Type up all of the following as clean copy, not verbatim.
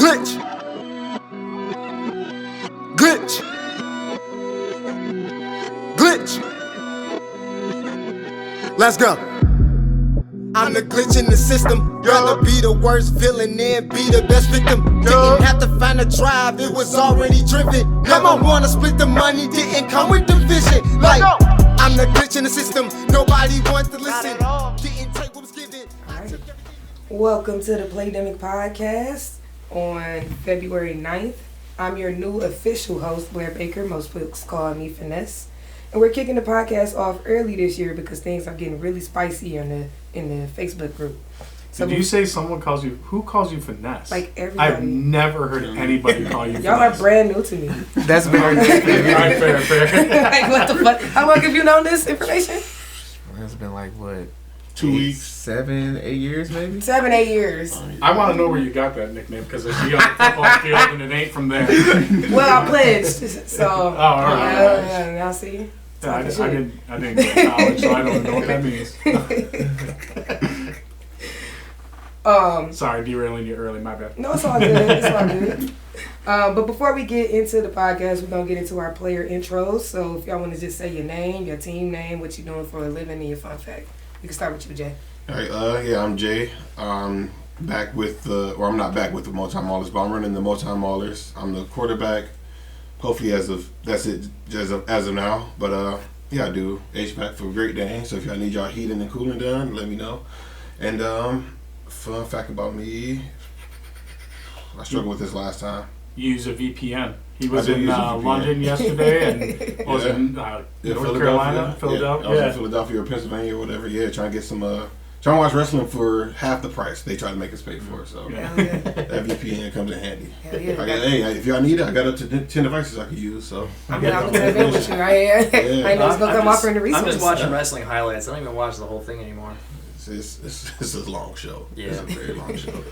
Glitch. Glitch. Glitch. Let's go. I'm the glitch in the system. Rather be the worst villain than be the best victim. Didn't have to find a drive, it was already driven. Never wanna split the money, didn't come with the vision. Like, I'm the glitch in the system. Nobody wants to listen. Didn't take what was given. Welcome to the Playdemic podcast on February 9th. I'm your new official host, Blair Baker. Most folks call me Finesse. And we're kicking the podcast off early this year because things are getting really spicy in the Facebook group. So did you say someone calls you, who calls you Finesse? Like everybody. I've never heard anybody call you Finesse. Y'all are brand new to me. That's very Alright, fair. Like, what the fuck? How long have you known this information? It's been like, what? 2 weeks. 7, 8 years maybe? 7, 8 years. I want to know where you got that nickname because I see on the football field and it ain't from there. Well, I pledged. So, all right. Yeah, now see? Yeah, I didn't go to college, so I don't know what that means. Sorry, derailing you early, my bad. No, it's all good. It's all good. But before we get into the podcast, we're going to get into our player intros. So if y'all want to just say your name, your team name, what you're doing for a living, and your fun fact. We can start with you, Jay. All right, yeah, I'm Jay. Back with I'm not back with the multi-maulers, but I'm running the multi-maulers. I'm the quarterback. Hopefully, as of now. But yeah, I do HVAC for Great Dane. So if y'all need y'all heating and cooling done, let me know. And fun fact about me, I struggled with this last time. Use a VPN. He was in London yesterday and was in North Carolina, Philadelphia. I was in Philadelphia or Pennsylvania or whatever. Yeah, trying to get some. Trying to watch wrestling for half the price they try to make us pay for. So that VPN comes in handy. Hey, if y'all need it, I got up to 10 devices I could use. So I'm gonna bed with you. I know it's gonna come offering the resources. I'm just watching wrestling highlights. I don't even watch the whole thing anymore. It's a long show. Yeah. It's a very long show.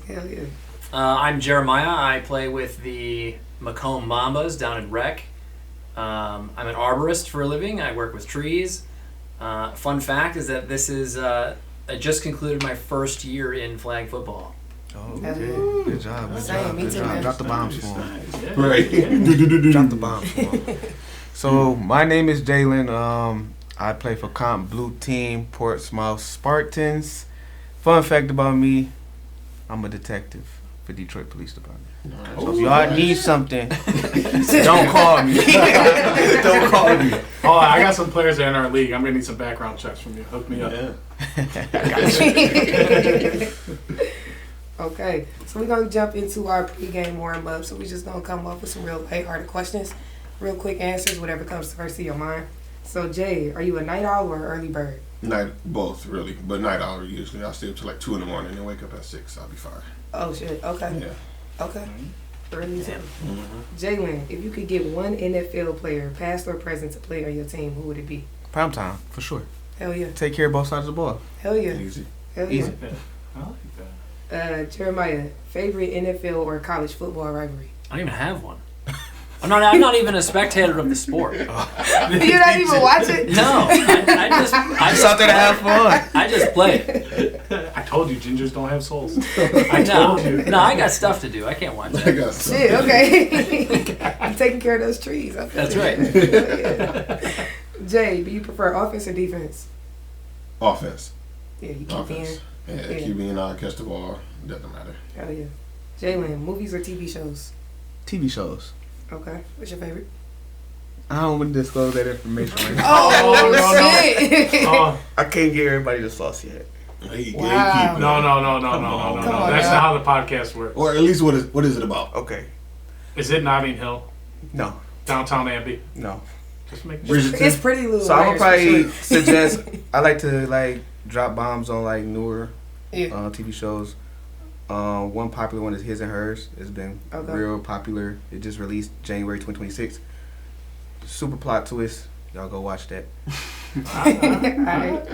Hell yeah. I'm Jeremiah. I play with the Macomb Mambas down in Rec. I'm an arborist for a living. I work with trees. Fun fact is that this is I just concluded my first year in flag football. Oh, okay. Good job. Good job. Drop the bombs for him. Right. Drop the bombs for him. So my name is Jalen. I play for Comp Blue Team Portsmouth Spartans. Fun fact about me, I'm a detective for Detroit Police Department. So if y'all need something, don't call me. Don't call me. Oh, I got some players that are in our league. I'm gonna need some background checks from you. Hook me up. Okay, so we're gonna jump into our pregame warm-up. So we're just gonna come up with some real lighthearted questions, real quick answers, whatever comes first to your mind. So Jay, are you a night owl or an early bird? Night, both really, but night owl usually. I'll stay up till like 2 in the morning and wake up at 6. I'll be fine. Oh shit. Okay. Yeah. Okay. Early too. Jalen, if you could get one NFL player, past or present, to play on your team, who would it be? Prime time, for sure. Hell yeah. Take care of both sides of the ball. Hell yeah. Easy. Hell yeah. Easy. I like that. Jeremiah, favorite NFL or college football rivalry? I don't even have one. I'm not even a spectator of the sport. You not even watch it? No, I just out there to have fun. I just play it. I told you, gingers don't have souls. I told you. No, I got stuff to do. I can't watch I it. got some. Shit, okay. I'm taking care of those trees. That's right. Yeah. Jay, do you prefer offense or defense? Offense. Yeah, you keep Offense. in. Yeah, QB and I catch the ball. Doesn't matter. Hell yeah. Jalen, movies or TV shows? TV shows. Okay. What's your favorite? I don't want to disclose that information right now. Oh, shit. I can't get everybody the sauce yet. Wow. No. Come on, That's now. not how the podcast works. Or at least what is it about? Okay. Is it Notting Hill? No. Downtown Abbey? No. Just make sure. It's Pretty Little So I would Liars, for probably sure. suggest, I like to drop bombs on newer Yeah. TV shows. One popular one is His and Hers. It's been real popular. It just released January 2026. Super plot twist. Y'all go watch that. Alright.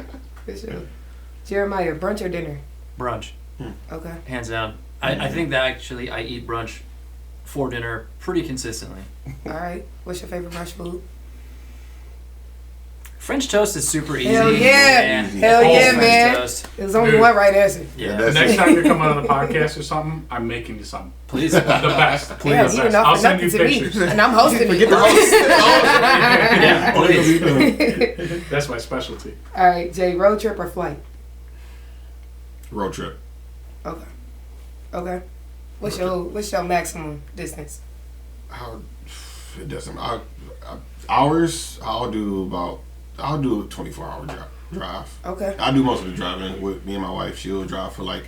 For sure. Jeremiah, brunch or dinner? Brunch, Okay. hands down. I think that actually I eat brunch for dinner pretty consistently. Alright. What's your favorite brunch food? French toast is super easy. Hell yeah. Hell All yeah, French man. toast. There's only Dude. one right answer. Yeah. The next time you come on the podcast or something, I'm making you something. Please. The best. Yeah, The you best. didn't I'll offer send nothing you to me, pictures. and I'm hosting Forget it. the host. Yeah, please. That's my specialty. All right, Jay, road trip or flight? Road trip. Okay. What's your maximum distance? It doesn't. Hours. I'll do a 24-hour drive. Okay. I do most of the driving with me and my wife. She'll drive for like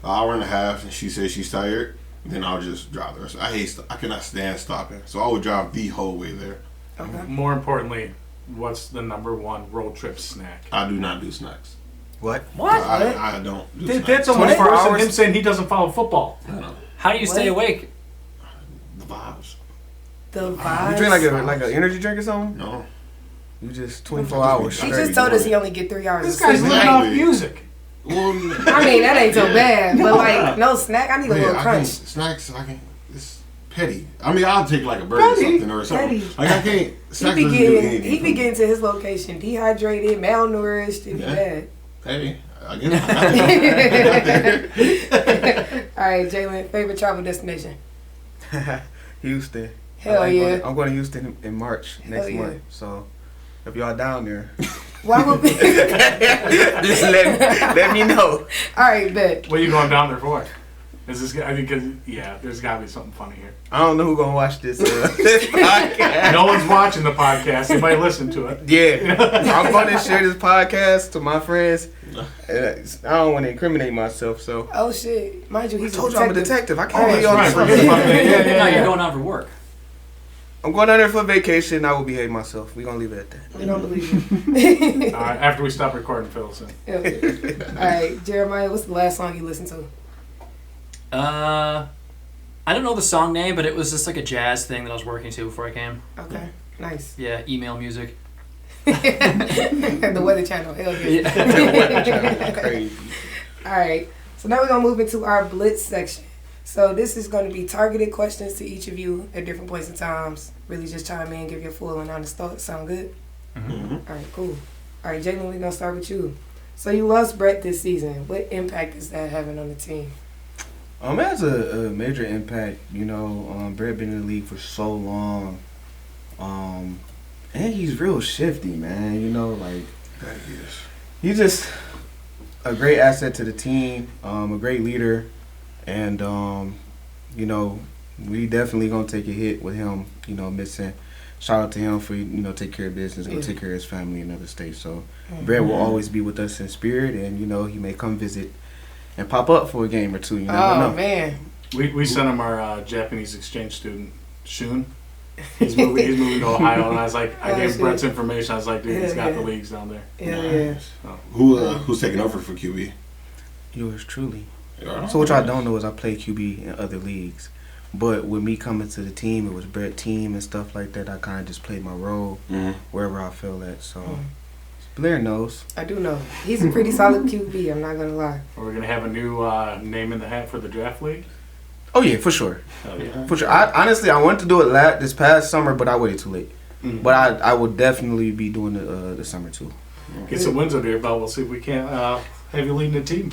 an hour and a half, and she says she's tired. Then I'll just drive the rest. I cannot stand stopping, so I would drive the whole way there. Okay. More importantly, what's the number one road trip snack? I do not do snacks. What? What? I don't do snacks. That's almost 24 worse than hours? him saying he doesn't follow football. I don't know. How do you stay What? awake? The vibes. The vibes. You drink like an energy drink or something? No. You just 24 hours He straight. just told us he only get 3 hours This of guy's sleep. living off Exactly. music. Well, I mean, that ain't so bad, but like, no snack. I need a little crunch. Snacks. It's petty. I mean, I'll take like a burger or something or something. Petty. Like I can't. Snacks He doesn't be do getting, anything. he for be me. getting to his location dehydrated, malnourished, it be Yeah. bad. Hey, I get it. All right, Jalen, favorite travel destination? Houston. Hell yeah. I'm going to Houston in March next yeah. month. So if y'all down there, Why would we? just let me know. All right, bet. What are you going down there for? Is this? I think, there's got to be something funny here. I don't know who's gonna watch this podcast. No one's watching the podcast. They might listen to it. Yeah, I'm going to share this podcast to my friends. I don't want to incriminate myself, so. Oh shit! Mind you, I he's told you I'm a detective. I Oh, can't be that's on Right, this. forget about that. Yeah, No, yeah, you're going out for work. I'm going down there for vacation. I will behave myself. We're gonna leave it at that. We don't believe you. All right, after we stop recording, fill us in. Yeah. All right, Jeremiah, what's the last song you listened to? I don't know the song name, but it was just like a jazz thing that I was working to before I came. Okay, nice. Yeah, email music. The Weather Channel. Hell yeah. Crazy. All right. So now we're gonna move into our Blitz section. So this is going to be targeted questions to each of you at different points in times. Really just chime in, give your full and honest thoughts. Sound good? Mm-hmm. All right, cool. All right, Jalen, we're going to start with you. So you lost Brett this season. What impact is that having on the team? It has a major impact. You know, Brett been in the league for so long, and he's real shifty, man. You know, like That is. he's just a great asset to the team, a great leader, and you know, we definitely gonna take a hit with him. You know, missing. Shout out to him for take care of business, go take care of his family in other states. So Brett will always be with us in spirit, and you know he may come visit and pop up for a game or two. You never know. Man. We sent him our Japanese exchange student, Shun. He's moving to Ohio, and I was like, I gave shit. Brett's information. I was like, dude, he's got the Yeah. leagues down there. Yeah. Who's taking over for QB? Yours truly. Yeah. So what y'all don't know is I play QB in other leagues. But with me coming to the team, it was Brett's team and stuff like that. I kind of just played my role wherever I feel at. So Blair knows. I do know. He's a pretty solid QB, I'm not going to lie. We're gonna have a new name in the hat for the draft league. Oh yeah, for sure, Oh yeah. for sure. Honestly, I wanted to do it this past summer, but I waited too late. Mhm. But I will definitely be doing the summer too. Get some wins under your belt. We'll see if we can't have you leading the team.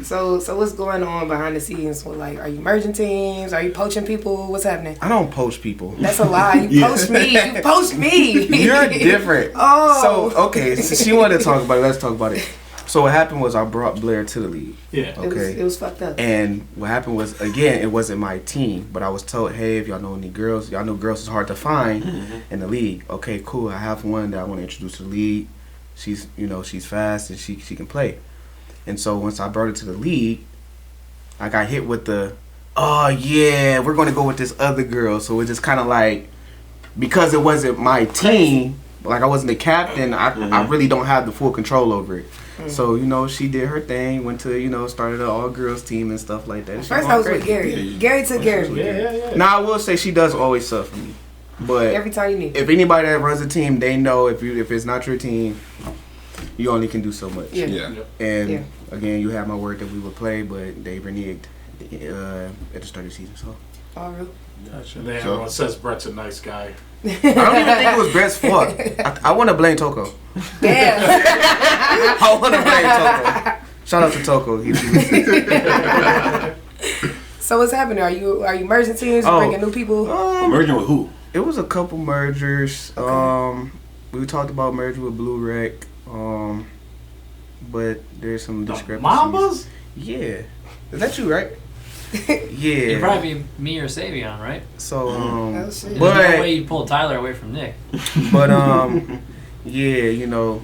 So what's going on behind the scenes? What, like, are you merging teams? Are you poaching people? What's happening? I don't poach people. That's a lie. You poached me. You poached me. You're different. Oh. So okay, so she wanted to talk about it. Let's talk about it. So what happened was I brought Blair to the league. Yeah. Okay. It was fucked up. And what happened was, again, it wasn't my team, but I was told, hey, if y'all know any girls, y'all know girls is hard to find in the league. Okay, cool. I have one that I want to introduce to the league. She's fast and she can play. And so once I brought her to the league, I got hit with oh yeah, we're going to go with this other girl. So it's just kind of like, because it wasn't my team, like I wasn't the captain, I really don't have the full control over it. So, she did her thing, went to, started an all-girls team and stuff like that. First I was with Gary. Gary took care of me. Yeah. Now, I will say she does always sub for me. But Every time you need. if anybody that runs a team, they know if it's not your team, you only can do so much. Yeah. Yeah. And, again, you have my word that we would play, but they reneged at the start of the season. So Oh, really? And then everyone says Brett's a nice guy. I don't even think it was Brett's fault. I want to blame Toko. Damn. I want to blame Toko. Shout out to Toko. So what's happening? Are you merging teams? Bringing new people? Merging with who? It was a couple mergers. Okay. We talked about merging with Blue Rec. But there's some discrepancies. Mambas? Yeah. Is that you, right? Yeah. It'd probably be me or Savion, right? So, Oh, shit. but There's no way you pull Tyler away from Nick. But yeah, you know,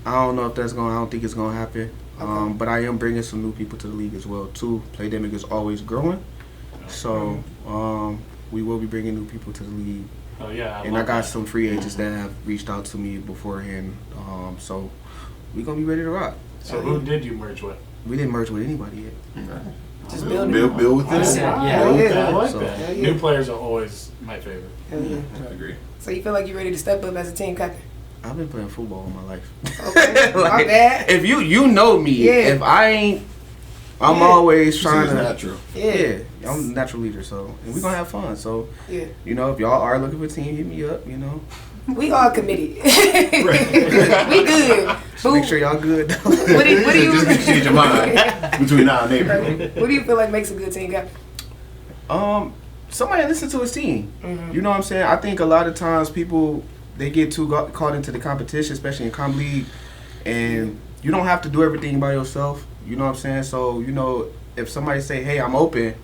I don't know if that's going. I don't think it's gonna happen. Okay. But I am bringing some new people to the league as well too. Playdemic is always growing, so we will be bringing new people to the league. Oh yeah. And I got some free agents that have reached out to me beforehand. So we gonna be ready to rock. So who did you merge with? We didn't merge with anybody yet. Just Build with I it. said, I yeah. like So- that. Hell yeah. New players are always my favorite. Hell yeah. I agree. So you feel like you're ready to step up as a team captain? I've been playing football all my life. Okay. My bad. If you know me, Yeah. if I ain't, I'm Yeah. always trying It's to. natural. Yeah, I'm a natural leader, so and we're gonna have fun. So, Yeah. you know, if y'all are looking for a team, hit me up. You know, We all committed. We good. just make sure y'all good. What do you Just change your mind between now and April. What do you feel like makes a good team captain? Somebody listen to his team. Mhm. You know what I'm saying? I think a lot of times people they get too caught into the competition, especially in comp league, and you don't have to do everything by yourself. You know what I'm saying? So you know, if somebody say, "Hey, I'm open,"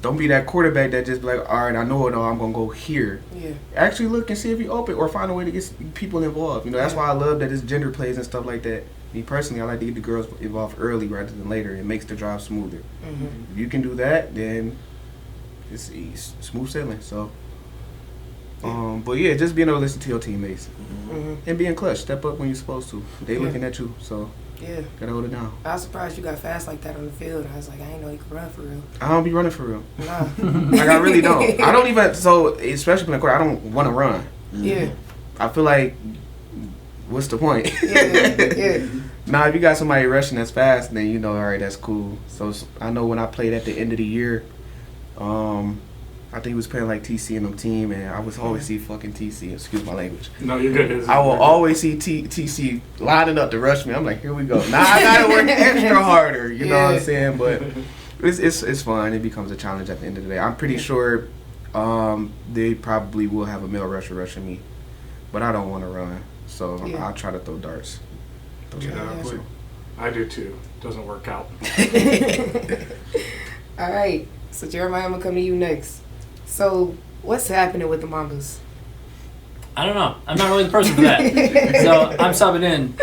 don't be that quarterback that just be like, "All right, I know it all. I'm gonna go here." Yeah. Actually look and see if you open or find a way to get people involved. You know, that's why I love that it's gender plays and stuff like that. Me personally, I like to get the girls involved early rather than later. It makes the drive smoother. Mm-hmm. If you can do that, then it's smooth sailing. So, but yeah, just being able to listen to your teammates Mm-hmm. and being clutch. Step up when you're supposed to. They Yeah. looking at you, so Yeah. gotta hold it down. I was surprised you got fast like that on the field. I was like, I didn't know you could run for real. I don't be running for real. Nah. Like I really don't. I don't even. So especially playing quarter, I don't want to run. Yeah. I feel like, what's the point? Yeah. Nah, if you got somebody rushing that's fast, then you know, all right, that's cool. So I know when I played at the end of the year, I think he was playing like TC in them team, and I was always see fucking TC. Excuse my language. No, you're good. I will always see TC lining up to rush me. I'm like, here we go. Now I gotta work extra harder. You know what I'm saying? But it's fun. It becomes a challenge at the end of the day. I'm pretty sure they probably will have a male rusher rushing me, but I don't want to run, so Yeah. I'll try to throw darts. Yeah. I do too. Doesn't work out. All right. So Jeremiah, I'm gonna come to you next. So what's happening with the Mambas? I don't know. I'm not really the person for that. So I'm subbing in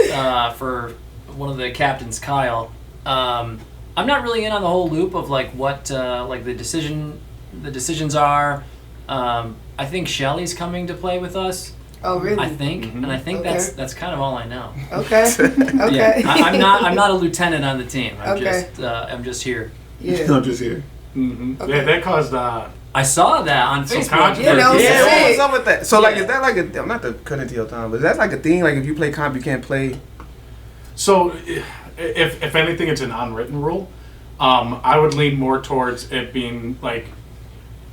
for one of the captains, Kyle. I'm not really in on the whole loop of like what like the decisions are. I think Shelly's coming to play with us. Oh, really? I think, and I think Okay. that's kind of all I know. Okay. Okay. Yeah, I'm not a lieutenant on the team. Okay. I'm just here. Yeah. I'm just here. Mm-hmm. Okay. Yeah, that caused I saw that on Some Facebook. controversy. You know, Yeah, shit. what's up with that? So like, Yeah. is that like a? I'm not to cut into your time, but is that like a thing? Like, if you play comp, you can't play. So, if anything, it's an unwritten rule. I would lean more towards it being like,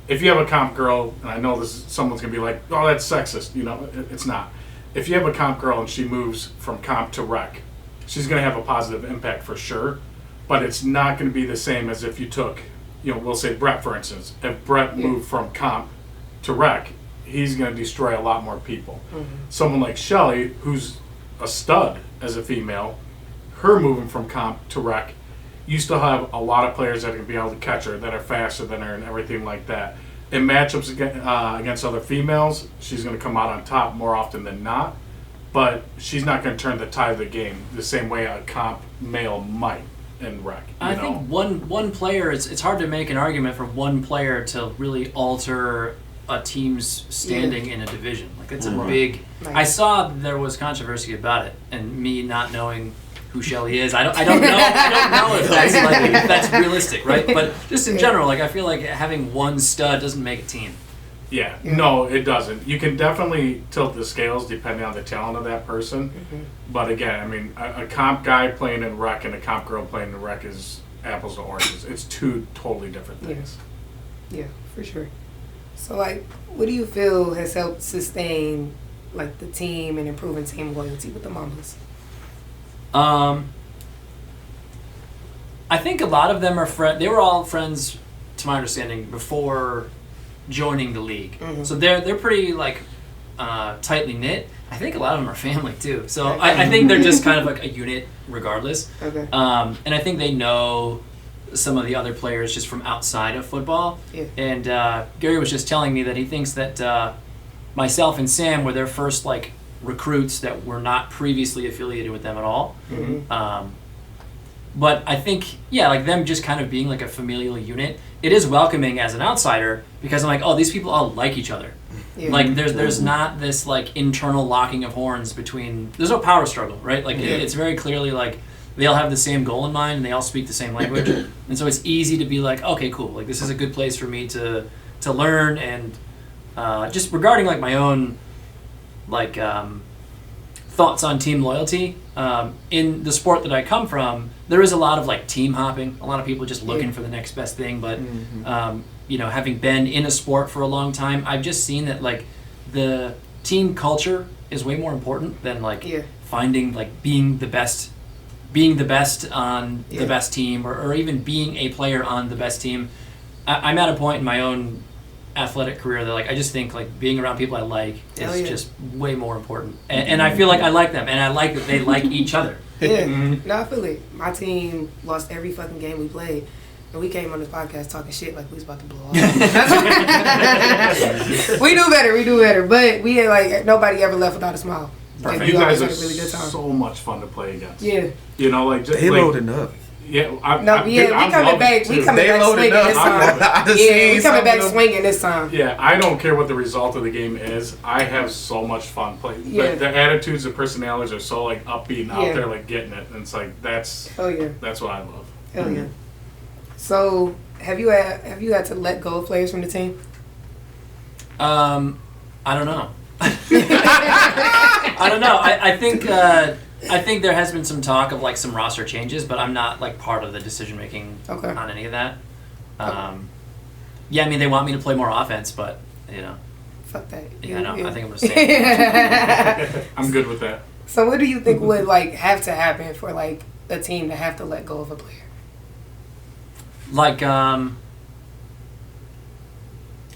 if you have a comp girl, and I know someone's gonna be like, "Oh, that's sexist." You know, it's not. If you have a comp girl and she moves from comp to rec, she's gonna have a positive impact for sure. But it's not gonna be the same as if you took, we'll say Brett for instance. If Brett moved from comp to rec, he's gonna destroy a lot more people. Someone like Shelly, who's a stud as a female, her moving from comp to rec, you still have a lot of players that are going to be able to catch her, that are faster than her and everything like that. In matchups against other females, she's going to come out on top more often than not, but she's not going to turn the tide of the game the same way a comp male might in rec. I think one player, it's hard to make an argument for one player to really alter a team's standing in a division. Like, it's a big... Right. I saw there was controversy about it, and me not knowing who Shelly is, I don't know if that's realistic, right? But just in general, like, I feel like having one stud doesn't make a team. Yeah, no, it doesn't. You can definitely tilt the scales depending on the talent of that person. But again, I mean, a comp guy playing in rec and a comp girl playing in rec is apples to oranges. It's two totally different things. Yeah, for sure. So, like, what do you feel has helped sustain, like, the team and improving team loyalty with the Mambas? I think a lot of them are they were all friends, to my understanding, before joining the league. Mhm. So they're pretty like tightly knit. I think a lot of them are family too. So I think they're just kind of like a unit regardless. Okay. And I think they know some of the other players just from outside of football. Yeah. And Gary was just telling me that he thinks that myself and Sam were their first like recruits that were not previously affiliated with them at all. Mm-hmm. But I think, yeah, like them just kind of being like a familial unit, it is welcoming as an outsider because I'm like, oh, these people all like each other. Yeah. Like there's not this like internal locking of horns between. There's no power struggle, right? Like it's very clearly like they all have the same goal in mind and they all speak the same language, and so it's easy to be like, okay, cool. Like this is a good place for me to learn and just regarding like my own like thoughts on team loyalty. In the sport that I come from, there is a lot of like team hopping. A lot of people just looking for the next best thing. But you know, having been in a sport for a long time, I've just seen that like the team culture is way more important than like finding like being the best on the best team or even being a player on the best team. I'm at a point in my own athletic career that like I just think like being around people I like is just way more important, and I feel like I like them and I like that they like each other. Yeah, no, I feel it. My team lost every fucking game we played, and we came on this podcast talking shit like we was about to blow off. We do better, but we had like nobody ever left without a smile. Perfect. Like, You guys had are a really good time. so much fun to play against. Yeah. You know, like just They like, loading up. Yeah, We coming back swinging this time. Yeah, we coming back swinging this time. Yeah, I don't care what the result of the game is. I have so much fun playing. Yeah. The attitudes and personalities are so like upbeat and out there, like getting it. And it's like that's what I love. Hell yeah. So have you had to let go of players from the team? I don't know. I don't know. I think there has been some talk of like some roster changes, but I'm not like part of the decision making on any of that. Yeah, I mean they want me to play more offense, but you know. Fuck that. Yeah, I know. I think I'm gonna stay. I'm good with that. So what do you think would like have to happen for like a team to have to let go of a player? Like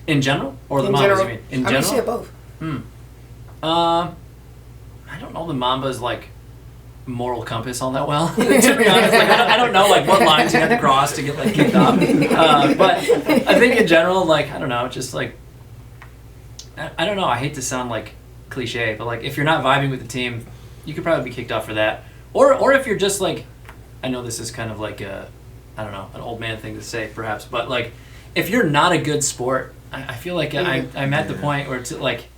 in general or the Mambas? You mean in general? Shit, both. I don't know the Mamba's like moral compass all that well. To be honest, like I don't know like what lines you have to cross to get like kicked off. But I think in general, like I don't know, just like I don't know. I hate to sound like cliche, but like if you're not vibing with the team, you could probably be kicked off for that. Or if you're just like, I know this is kind of like a, I don't know, an old man thing to say perhaps, but like if you're not a good sport, I feel like I'm at the point where it's like.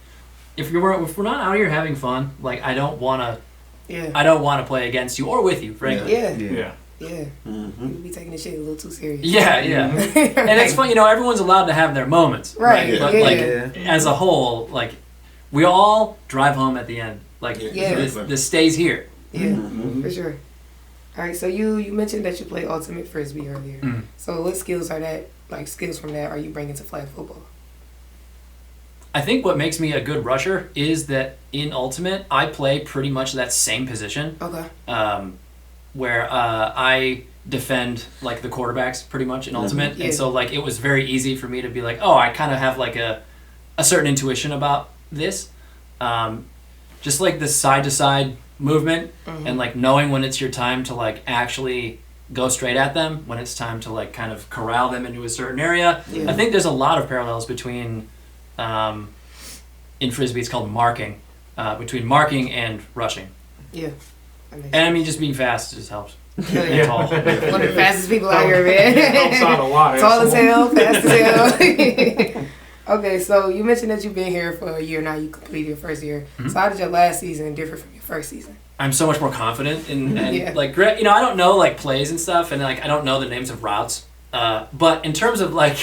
If we're not out here having fun, like I don't want to play against you or with you, frankly. Yeah. Mm-hmm. You be taking this shit a little too serious. Yeah. And it's fun, you know. Everyone's allowed to have their moments, right? But like as a whole, like we all drive home at the end. Like this stays here. Yeah, for sure. All right. So you mentioned that you play ultimate frisbee earlier. Mm. So what skills are that? Like skills from that are you bringing to flag football? I think what makes me a good rusher is that in Ultimate, I play pretty much that same position. Okay. Where I defend like the quarterbacks pretty much in Ultimate. And so like it was very easy for me to be like, oh, I kind of have like a certain intuition about this. Just like this side-to-side movement and like knowing when it's your time to like actually go straight at them, when it's time to like kind of corral them into a certain area. Yeah. I think there's a lot of parallels between... in Frisbee, it's called marking, between marking and rushing. Yeah. And I mean, just being fast just helps. And tall. One of the fastest people out here, man. It helps out a lot. Tall as hell, fast as hell. Okay, so you mentioned that you've been here for a year now. You completed your first year. Mm-hmm. So how did your last season differ from your first season? I'm so much more confident and like, you know, I don't know like plays and stuff, and like I don't know the names of routes. But in terms of like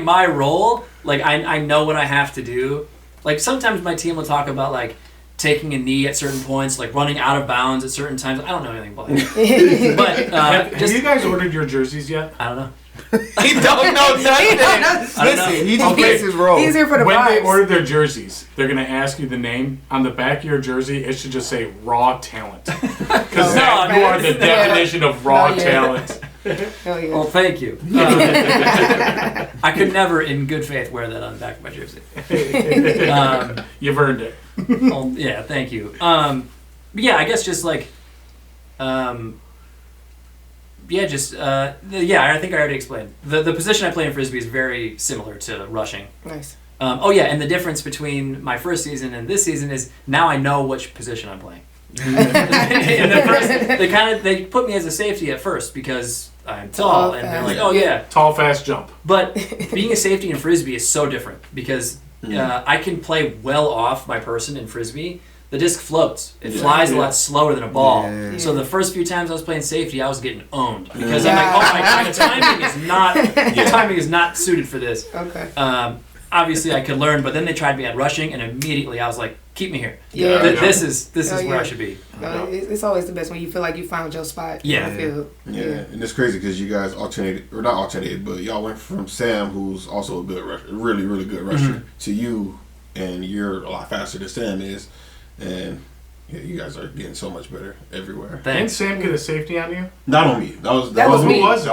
my role, like I know what I have to do. Like sometimes my team will talk about like taking a knee at certain points, like running out of bounds at certain times. I don't know anything about that. But have you guys ordered your jerseys yet? I don't know. He don't know nothing. Listen, he just plays his role. He's here for the When vibes. they order their jerseys, they're gonna ask you the name on the back of your jersey. It should just say "raw talent," because you are the definition of raw talent. Hell yeah. Well, thank you. I could never, in good faith, wear that on the back of my jersey. You've earned it. Well, yeah, thank you. But yeah, I guess just like, I think I already explained. The position I play in Frisbee is very similar to rushing. Nice. And the difference between my first season and this season is now I know which position I'm playing. In the first, they put me as a safety at first because I'm tall, and they're like, oh yeah, Tall, fast jump. But being a safety in Frisbee is so different because I can play well off my person in Frisbee. The disc floats. It flies a lot slower than a ball. Yeah. So the first few times I was playing safety, I was getting owned because I'm like, oh my god, the timing is not suited for this. Okay. Obviously, I could learn, but then they tried me at rushing, and immediately I was like, keep me here. Yeah. This is where I should be. It's always the best when you feel like you found your spot. Yeah. In the field. Yeah, and it's crazy because you guys not alternated, but y'all went from Sam, who's also a good rusher, really, really good rusher, to you, and you're a lot faster than Sam is, and yeah, you guys are getting so much better everywhere. Didn't Thanks. Sam get a safety on you? Not on me. That was me. That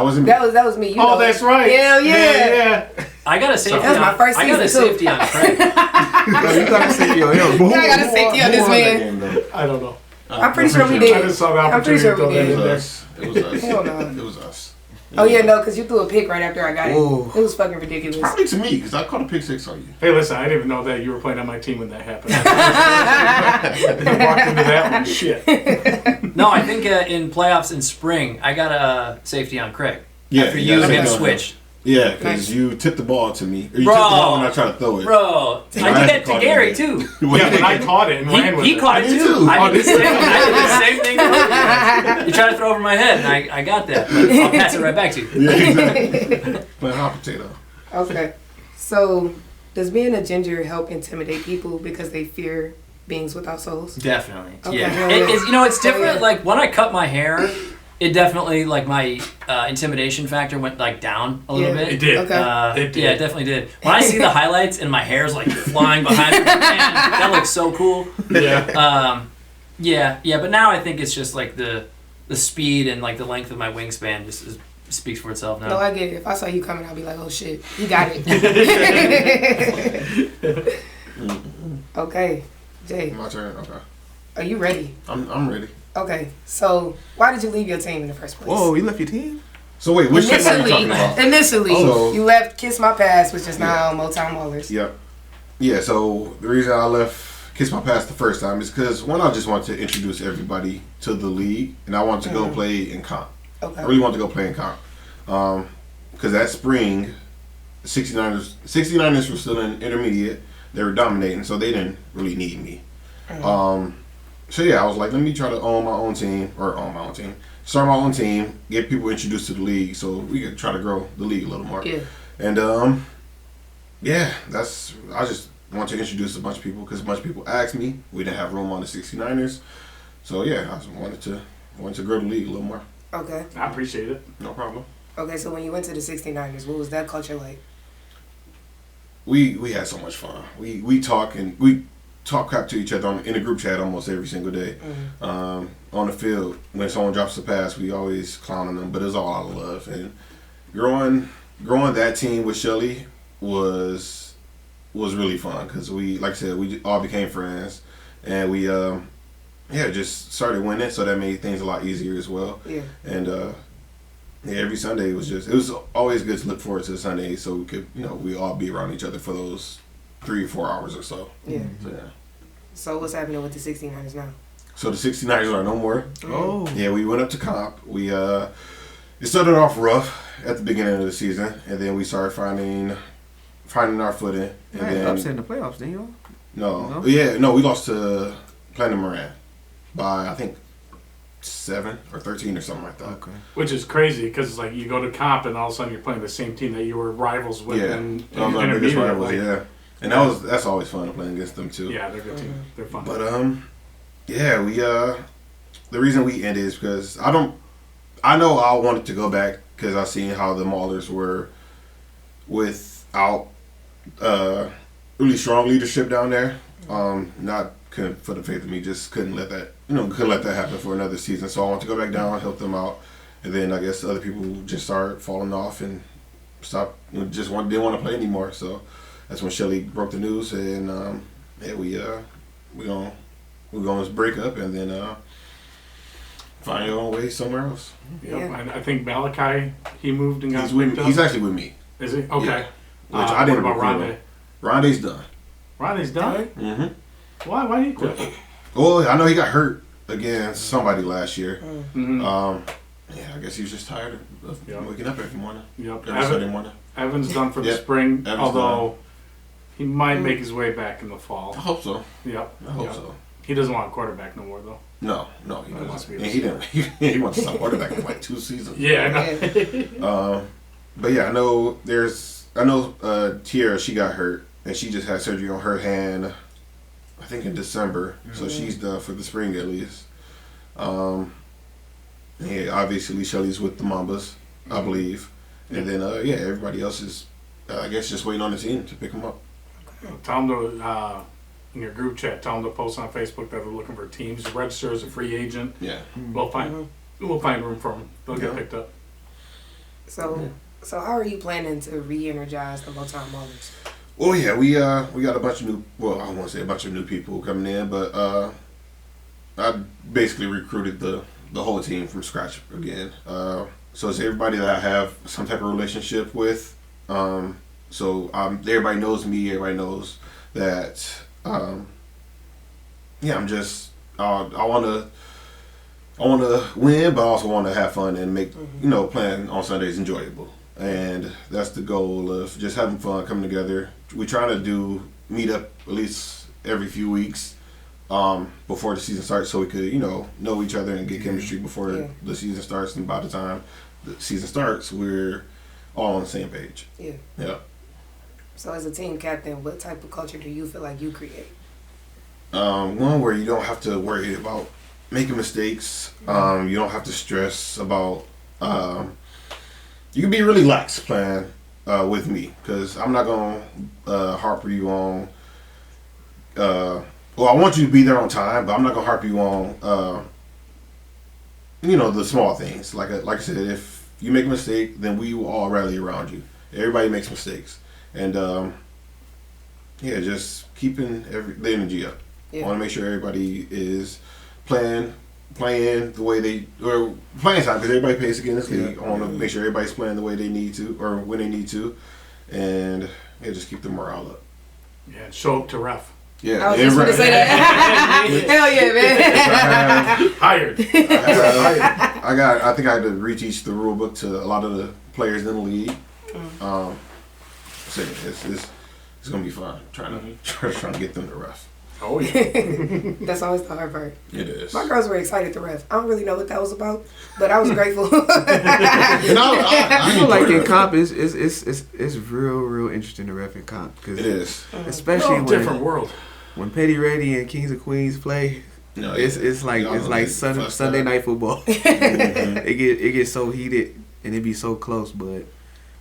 wasn't me. That was me. You know that's it. right. Hell yeah. I got a safety. That was my first I got a season, too. safety on Craig. You gotta say yo. Yeah, I got a safety on this man. I don't know. I'm pretty sure we I did. just saw the I'm pretty opportunity sure we to throw that did. in It there. was us. Hell no. It was us. Oh yeah, no, because you threw a pick right after I got it. Ooh. It was fucking ridiculous. Probably to me because I caught a pick six on you. Hey, listen, I didn't even know that you were playing on my team when that happened. I walked into that one. Shit. No, I think in playoffs in spring, I got a safety on Craig. Yeah, After you you got and him a safety on him. switched. Yeah, because Nice. you tipped the ball to me. Or you Bro. tipped the ball when I tried to throw it. Bro, I did that to Gary too. Yeah, but I caught it and ran with He it. caught it did too. too. I did the same thing. You tried to throw over my head, and I got that. But I'll pass it right back to you. Yeah, exactly. Playing hot potato. Okay. So, does being a ginger help intimidate people because they fear beings without souls? Definitely. Okay, Yeah. hell yeah. It's different. Hell yeah. Like when I cut my hair, it definitely like my intimidation factor went like down a little Yeah. bit. It did. Okay. It did. Yeah, it definitely did. When I see the highlights and my hair's like flying behind me, man, that looks so cool. Yeah. Yeah. But now I think it's just like the speed and like the length of my wingspan just speaks for itself now. No, I get it. If I saw you coming, I'd be like, oh shit, you got it. Okay, Jay, My turn. Okay. are you ready? I'm ready. Okay, so why did you leave your team in the first place? Whoa, you left your team? So wait, which team are you talking about? Initially, Oh. you left Kiss My Pass, which is now Motown Maulers. Yep. Yeah, so the reason I left Kiss My Pass the first time is because one, I just wanted to introduce everybody to the league, and I wanted to go play in comp. Okay. I really wanted to go play in comp. Because that spring, 69ers were still in intermediate. They were dominating, so they didn't really need me. So yeah, I was like, let me try to start my own team, get people introduced to the league, so we could try to grow the league a little more. Yeah. And I just want to introduce a bunch of people because a bunch of people asked me. We didn't have room on the 69ers, so yeah, I just wanted to grow the league a little more. Okay. I appreciate it. No problem. Okay, so when you went to the 69ers, what was that culture like? We had so much fun. We talk crap to each other in the group chat almost every single day. On the field, when someone drops a pass, we always clown on them, but it's all out of love. And growing that team with Shelly was really fun because we, like I said, we all became friends, and we just started winning, so that made things a lot easier as well. Yeah. And every Sunday it was always good to look forward to the Sunday so we could, we all be around each other for those 3 or 4 hours or so. Yeah. So, yeah. So what's happening with the 69ers now? So the 69ers are no more. Oh. Yeah, we went up to comp. It started off rough at the beginning of the season, and then we started finding our footing. And You had then upset in the playoffs, didn't you? no, we lost to Playdemic Moran by I think 7 or 13 or something like that. Okay. Which is crazy because it's like you go to comp and all of a sudden you're playing the same team that you were rivals with. Yeah, in that was our biggest intermediate. rivals. Like, Yeah, and that's always fun to play against them too. Yeah, they're a good team. They're fun. But yeah, we the reason we ended is because I know I wanted to go back because I seen how the Maulers were without really strong leadership down there. Not couldn't for the faith of me, just couldn't let that happen for another season. So I want to go back down, help them out, and then I guess other people just started falling off and stopped, didn't want to play anymore. So that's when Shelly broke the news, and we gonna break up, and then find your own way somewhere else. Yep. Yeah. I think Malachi, he moved and got picked up. He's actually with me. Is he? Okay. Yeah. Which I didn't what about recruit Rondé? Rondé's done. Rondé's done? Mm-hmm. Why did he quit? Well, I know he got hurt against somebody last year. Mm-hmm. Yeah, I guess he was just tired of waking up every morning. Yep. Every Sunday morning. Evans done for the Yep. spring, Evans although he might make his way back in the fall. I hope so. Yep. I hope Yep. so. He doesn't want a quarterback no more, though. No, he That must doesn't. be And he didn't. He wants to stop quarterback in like 2 seasons. Yeah, I know. But yeah, I know Tiara, she got hurt and she just had surgery on her hand, I think in December. So she's done for the spring at least. Yeah, obviously Shelly's with the Mambas, I believe. And then everybody else is, I guess, just waiting on the team to pick them up. Tell them to, in your group chat, tell them to post on Facebook that they're looking for teams. Register as a free agent. Yeah. We'll find room for them. They'll get picked up. So how are you planning to re-energize the Walton Maulers? Well, yeah, we got a bunch of new. Well, I won't say a bunch of new people coming in, but I basically recruited the whole team from scratch again. So it's everybody that I have some type of relationship with. So everybody knows me. Everybody knows that. I'm just. I want to win, but I also want to have fun and make playing on Sundays enjoyable. And that's the goal of just having fun, coming together. We try to meet up at least every few weeks before the season starts, so we could know each other and get chemistry before the season starts. And by the time the season starts, we're all on the same page. Yeah. So as a team captain, what type of culture do you feel like you create? One where you don't have to worry about making mistakes. You don't have to stress about. You can be really lax playing with me, because I'm not gonna harp you on. Well, I want you to be there on time, but I'm not gonna harp you on. The small things. Like I said, if you make a mistake, then we will all rally around you. Everybody makes mistakes, and just keeping the energy up. I want to make sure everybody is playing the way they, or playing time, because everybody plays again in this league. I want to make sure everybody's playing the way they need to, or when they need to, and just keep the morale up. Yeah, show up to ref. Yeah, I was just going to say that. Hell yeah, man. Hired. I think I had to reteach the rule book to a lot of the players in the league. So it's gonna be fun trying to get them to ref. Oh yeah. That's always the hard part. It is. My girls were excited to ref. I don't really know what that was about, but I was grateful. I feel like in comp it's real interesting to ref in comp, because it is, especially when different world. When Petty Ready and Kings of Queens play. No, it's like Sunday night football. It gets so heated and it be so close, but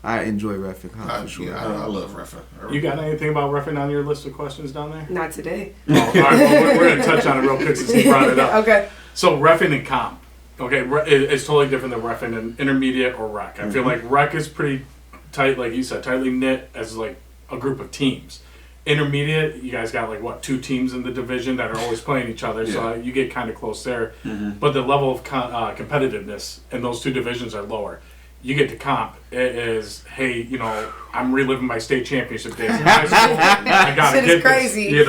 I enjoy reffing for sure. Yeah, I love reffing. You got anything about reffing on your list of questions down there? Not today. Oh, all right, well, we're going to touch on it real quick since you brought it up. Okay. So reffing and comp, okay, it's totally different than reffing in intermediate or rec. I feel like rec is pretty tight, like you said, tightly knit as like a group of teams. Intermediate, you guys got like what, 2 teams in the division that are always playing each other, so you get kind of close there. But the level of competitiveness in those 2 divisions are lower. You get to comp, it is, hey, I'm reliving my state championship days in high school. I gotta Shit get is crazy. this,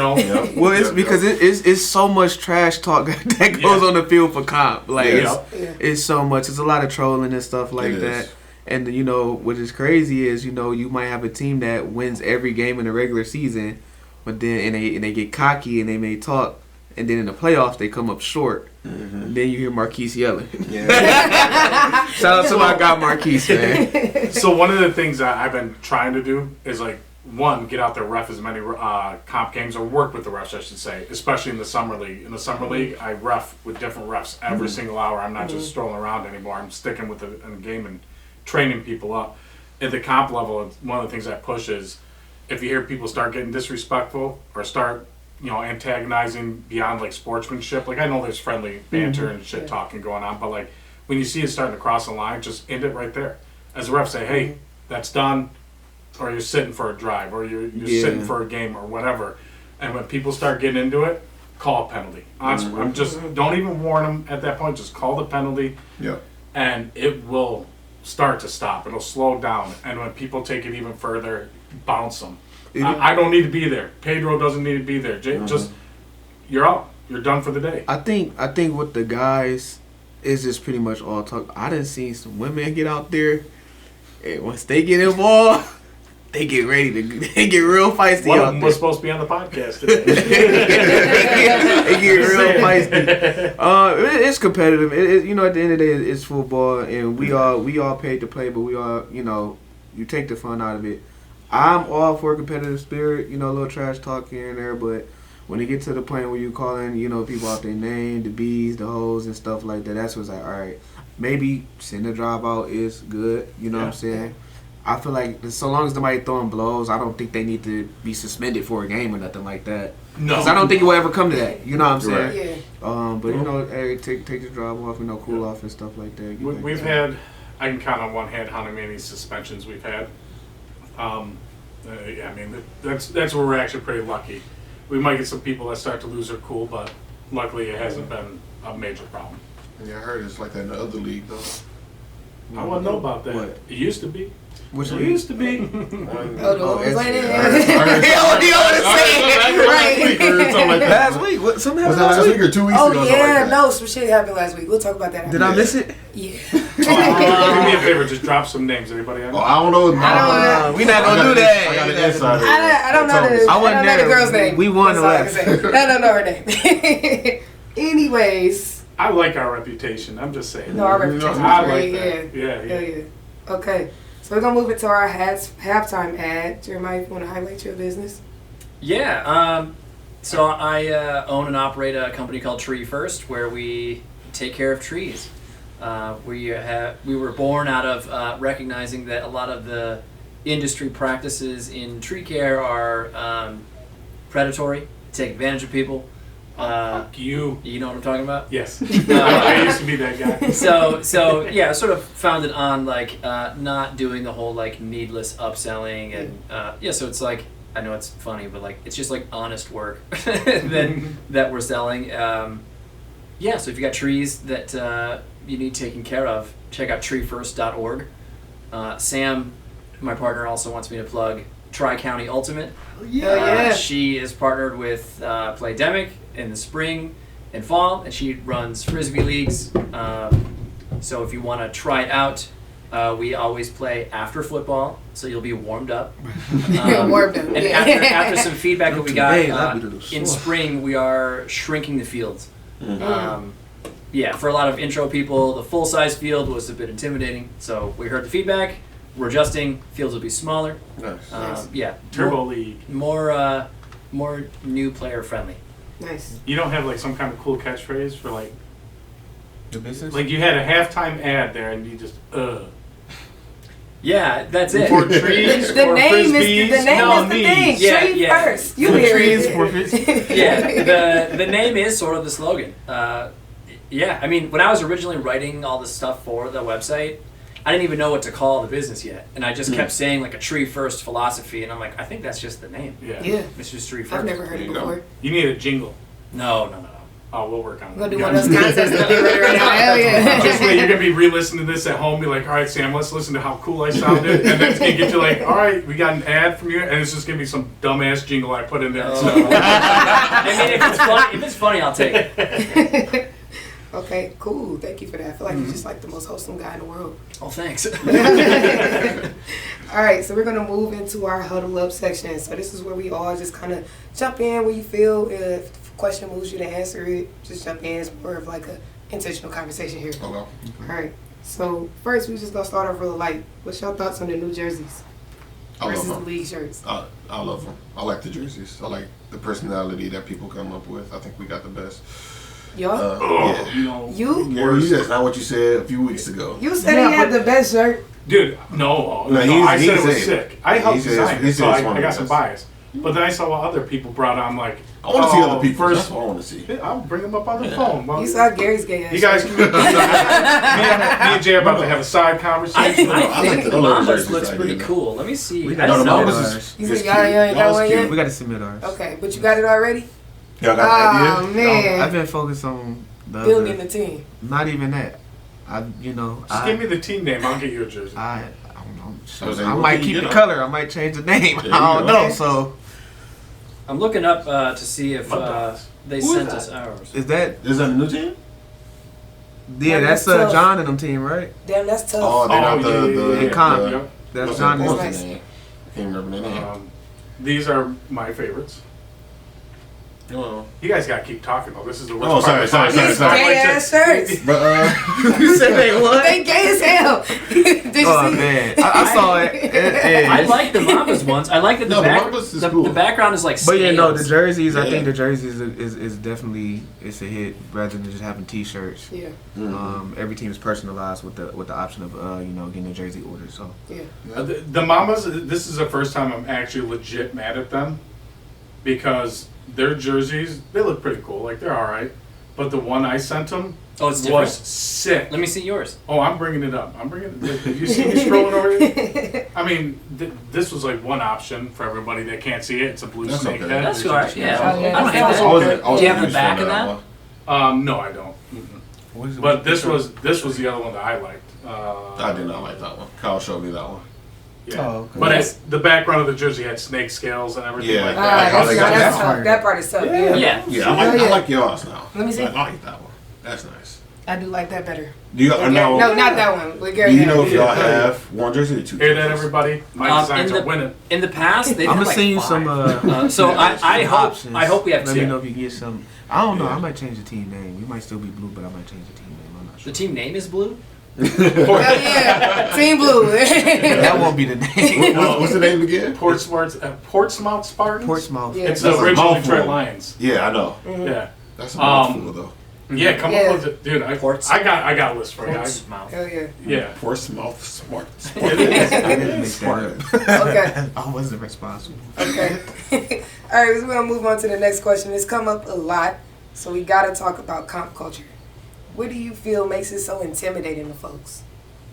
Well, it's because it's so much trash talk that goes on the field for comp. Like it's so much. It's a lot of trolling and stuff like that. And what is crazy is you might have a team that wins every game in the regular season, but then and they get cocky and they may talk, and then in the playoffs they come up short. And then you hear Marquise yelling. Shout out to my guy Marquise, man. So one of the things that I've been trying to do is like, one, get out there, ref as many comp games, or work with the refs, I should say, especially in the summer league. In the summer league, I ref with different refs every single hour. I'm not just strolling around anymore. I'm sticking with a game and training people up. At the comp level, one of the things I push is if you hear people start getting disrespectful or start, antagonizing beyond like sportsmanship. Like I know there's friendly banter and shit talking going on, but like when you see it starting to cross the line, just end it right there. As a ref, say, hey, that's done, or you're sitting for a drive, or you're sitting for a game, or whatever. And when people start getting into it, call a penalty. I'm just don't even warn them at that point. Just call the penalty, and it will start to stop. It'll slow down, and when people take it even further, bounce them. I don't need to be there. Pedro doesn't need to be there. Just you're out. You're done for the day. I think with the guys, it's just pretty much all talk. I done seen some women get out there, and once they get involved, they get ready to. They get real feisty. One out of them there. was supposed to be on the podcast today. They get real feisty. It's competitive. At the end of the day, it's football, and we all paid to play, but we all, you take the fun out of it. I'm all for competitive spirit, a little trash talk here and there, but when you get to the point where you calling, people out their name, the B's, the hoes, and stuff like that, that's what's like, all right, maybe send a drive out is good, what I'm saying? I feel like so long as somebody throwing blows, I don't think they need to be suspended for a game or nothing like that. No. Because I don't think it will ever come to that, you know what I'm saying? Yeah. But, hey, take the drive off, cool off and stuff like that. We've had, I can count on one hand how many suspensions we've had. That's where we're actually pretty lucky. We might get some people that start to lose their cool, but luckily it hasn't been a major problem. Yeah, I heard it's like that in the other league though. I wouldn't know about that. What? It used to be. Which It league? used to be. Last week? What? Something Was happened that last week week? or 2 weeks Oh ago? yeah, no, some shit happened last week. We'll talk about that. Did I miss it? Yeah. Do me a favor, just drop some names. Anybody? Oh, I don't know. We not gonna do that. I got an insider. I don't know the. I wasn't don't know the there. girl's name. We won the That's all I last. can say. I don't know her name. Anyways, I like our reputation. I'm just saying. no, our reputation is I great. like that. Yeah. Yeah. Yeah. Okay, so we're gonna move into our halftime ad. Jeremiah, if you want to highlight your business. Yeah. So I own and operate a company called Tree First, where we take care of trees. We were born out of recognizing that a lot of the industry practices in tree care are predatory, take advantage of people. Fuck you. You know what I'm talking about? Yes. I used to be that guy. So yeah, sort of founded on like not doing the whole like needless upselling and so it's like, I know it's funny, but like it's just like honest work that we're selling. So if you got trees that you need taken care of, check out treefirst.org. Sam, my partner, also wants me to plug Tri-County Ultimate. Yeah. She is partnered with Playdemic in the spring and fall, and she runs Frisbee leagues. So if you want to try it out, we always play after football, so you'll be warmed up. Warmed up. And after some feedback that we got Today, that'd be a little in sore. spring, we are shrinking the fields. For a lot of intro people, the full-size field was a bit intimidating, so we heard the feedback. We're adjusting. Fields will be smaller. Nice. Turbo League. More new player friendly. Nice. You don't have like some kind of cool catchphrase for like The business? you had a halftime ad there and you just Yeah, that's it. for trees The or name frisbees. is the thing. Yeah, Tree yeah. first. You hear trees it. for fish. Yeah, the name is sort of the slogan. I mean, when I was originally writing all this stuff for the website, I didn't even know what to call the business yet, and I just kept saying like a tree first philosophy, and I'm like, I think that's just the name. Yeah. Yeah. It's just tree first. I've never heard it before. You need a jingle. No. Oh, we'll work on I'm it. gonna do one of those contests that they run right now. Hell yeah. Just wait, you're gonna be re-listening to this at home. Be like, all right, Sam, let's listen to how cool I sounded, and then it's gonna get you like, all right, we got an ad from you, and it's just gonna be some dumbass jingle I put in there. No. So, I mean, if it's funny, I'll take it. Okay, cool. Thank you for that. I feel like you're just like the most wholesome guy in the world. Oh, thanks. All right, so we're going to move into our huddle up section. So this is where we all just kind of jump in when you feel if a question moves you to answer it, just jump in. It's more of like a intentional conversation here. Okay. All right, so first we're just going to start off real light. What's your thoughts on the new jerseys I versus the love them. league shirts? I love them. I like the jerseys. I like the personality that people come up with. I think we got the best. Y'all? Yeah. no. You? Gary, that's not what you said a few weeks ago. You said he had the best shirt. Dude, no, No, I said it was said- sick. I helped he said- design he it, said so it's I one of got the some best. bias. But then I saw what other people brought on, like, I want to see other people. first. That's what I want to see. Yeah, I'll bring them up on the phone. Well, You saw Gary's gay ass. you guys, me and Jay are about to have a side I conversation. I like think the the color Mambas jerseys looks idea, pretty though. cool. Let me see. We I got don't some know. of Mambas ours. is- You it's said y'all ain't cute. got Y'all's one cute. yet? We got to submit ours. Okay, but you got it already? Y'all got an Oh, idea? man. I've been focused on the Building other, the team. not even that. Just give me the team name. I'll get you a jersey. I don't know. I was like, I what might can you keep get the on? color. I might change the name. There you I don't go. know. So I'm looking up to see if Mud Dogs. they Who is sent that? us ours. is that? Is that a new team? Yeah, that's that's tough. John and them team, right? Damn, that's tough. Oh, they're not yeah, the yeah. Con. Yep. That's what's John that and Nice. Walton name? I can't remember their name. These are my favorites. Oh. You guys gotta keep talking though. This is the worst Oh, part sorry, of the These sorry, podcast. gay ass shirts. But You said they what? They gay as hell. Did you Oh see? man, I saw it. I like the Mambas ones. I like that No, the Mambas is cool. the background is like But yeah, no, the scales. jerseys. I Yeah. think the jerseys is definitely it's a hit rather than just having T-shirts. Yeah, Every team is personalized with the option of getting a jersey ordered. So yeah. The Mamas, this is the first time I'm actually legit mad at them because their jerseys, they look pretty cool. Like, they're all right. But the one I sent them Oh, it's different. was sick. Let me see yours. Oh, I'm bringing it up. Have you seen me scrolling over here? I mean, this was like one option for everybody that can't see it. It's a blue That's snake okay. head. That's all right. Yeah, Oh, yeah. I don't hate That's that. okay. Do you have the back of that? No, I don't. Mm-mm. But this was the other one that I liked. I did not like that one. Kyle showed me that one. Yeah. Oh, okay. But the background of the jersey had snake scales and everything Yeah. like Ah, that. how they got that's that tough. part. That part is tough. Yeah. Yeah. Yeah, I like yours now. Let me see. I like that one. That's nice. I do like that better. Do you No, know? not that one. With Gary Do you know had if it. y'all have one jersey or two? Hear that, jerseys? everybody? My designs in are the- winning. In the past, they've I'm had gonna like send you five. some. So Yeah, I hope options. we have Let two. me know if you can get some. I don't know. Yeah. I might change the team name. We might still be blue, but I might change the team name. I'm not sure. The team name is blue. Hell yeah. Team Blue. That won't be the name. What's the name again? Portsmouth Spartans? Portsmouth. Yeah. It's That's the a original mouthful. Detroit Lions. Yeah, I know. Yeah. That's a mouthful though. Yeah, come Yeah. up with it. Dude, I got a list for you. Portsmouth. Hell yeah. Yeah. Portsmouth smart. It is. I didn't make that up. Okay. I wasn't responsible. Okay. All right, so we're going to move on to the next question. It's come up a lot, so we got to talk about comp culture. What do you feel makes it so intimidating to folks?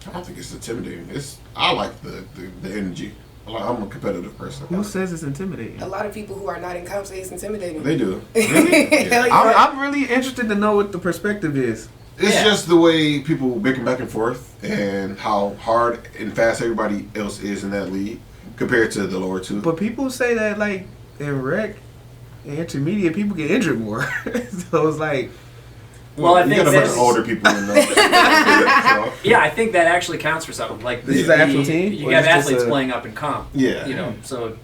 I don't think it's intimidating. I like the energy. I'm a competitive person. Who says it's intimidating? A lot of people who are not in comp say it's intimidating. They do. Hell yeah. I'm really interested to know what the perspective is. It's Yeah. just the way people bicker back and forth and how hard and fast everybody else is in that league compared to the lower two. But people say that like in rec and intermediate, people get injured more. So it's like, Well, I you think got a bunch that's- of older people in there. So, Yeah, I think that actually counts for something. Like This is an actual team? You Or have is this athletes a- playing up in comp. yeah. You know, so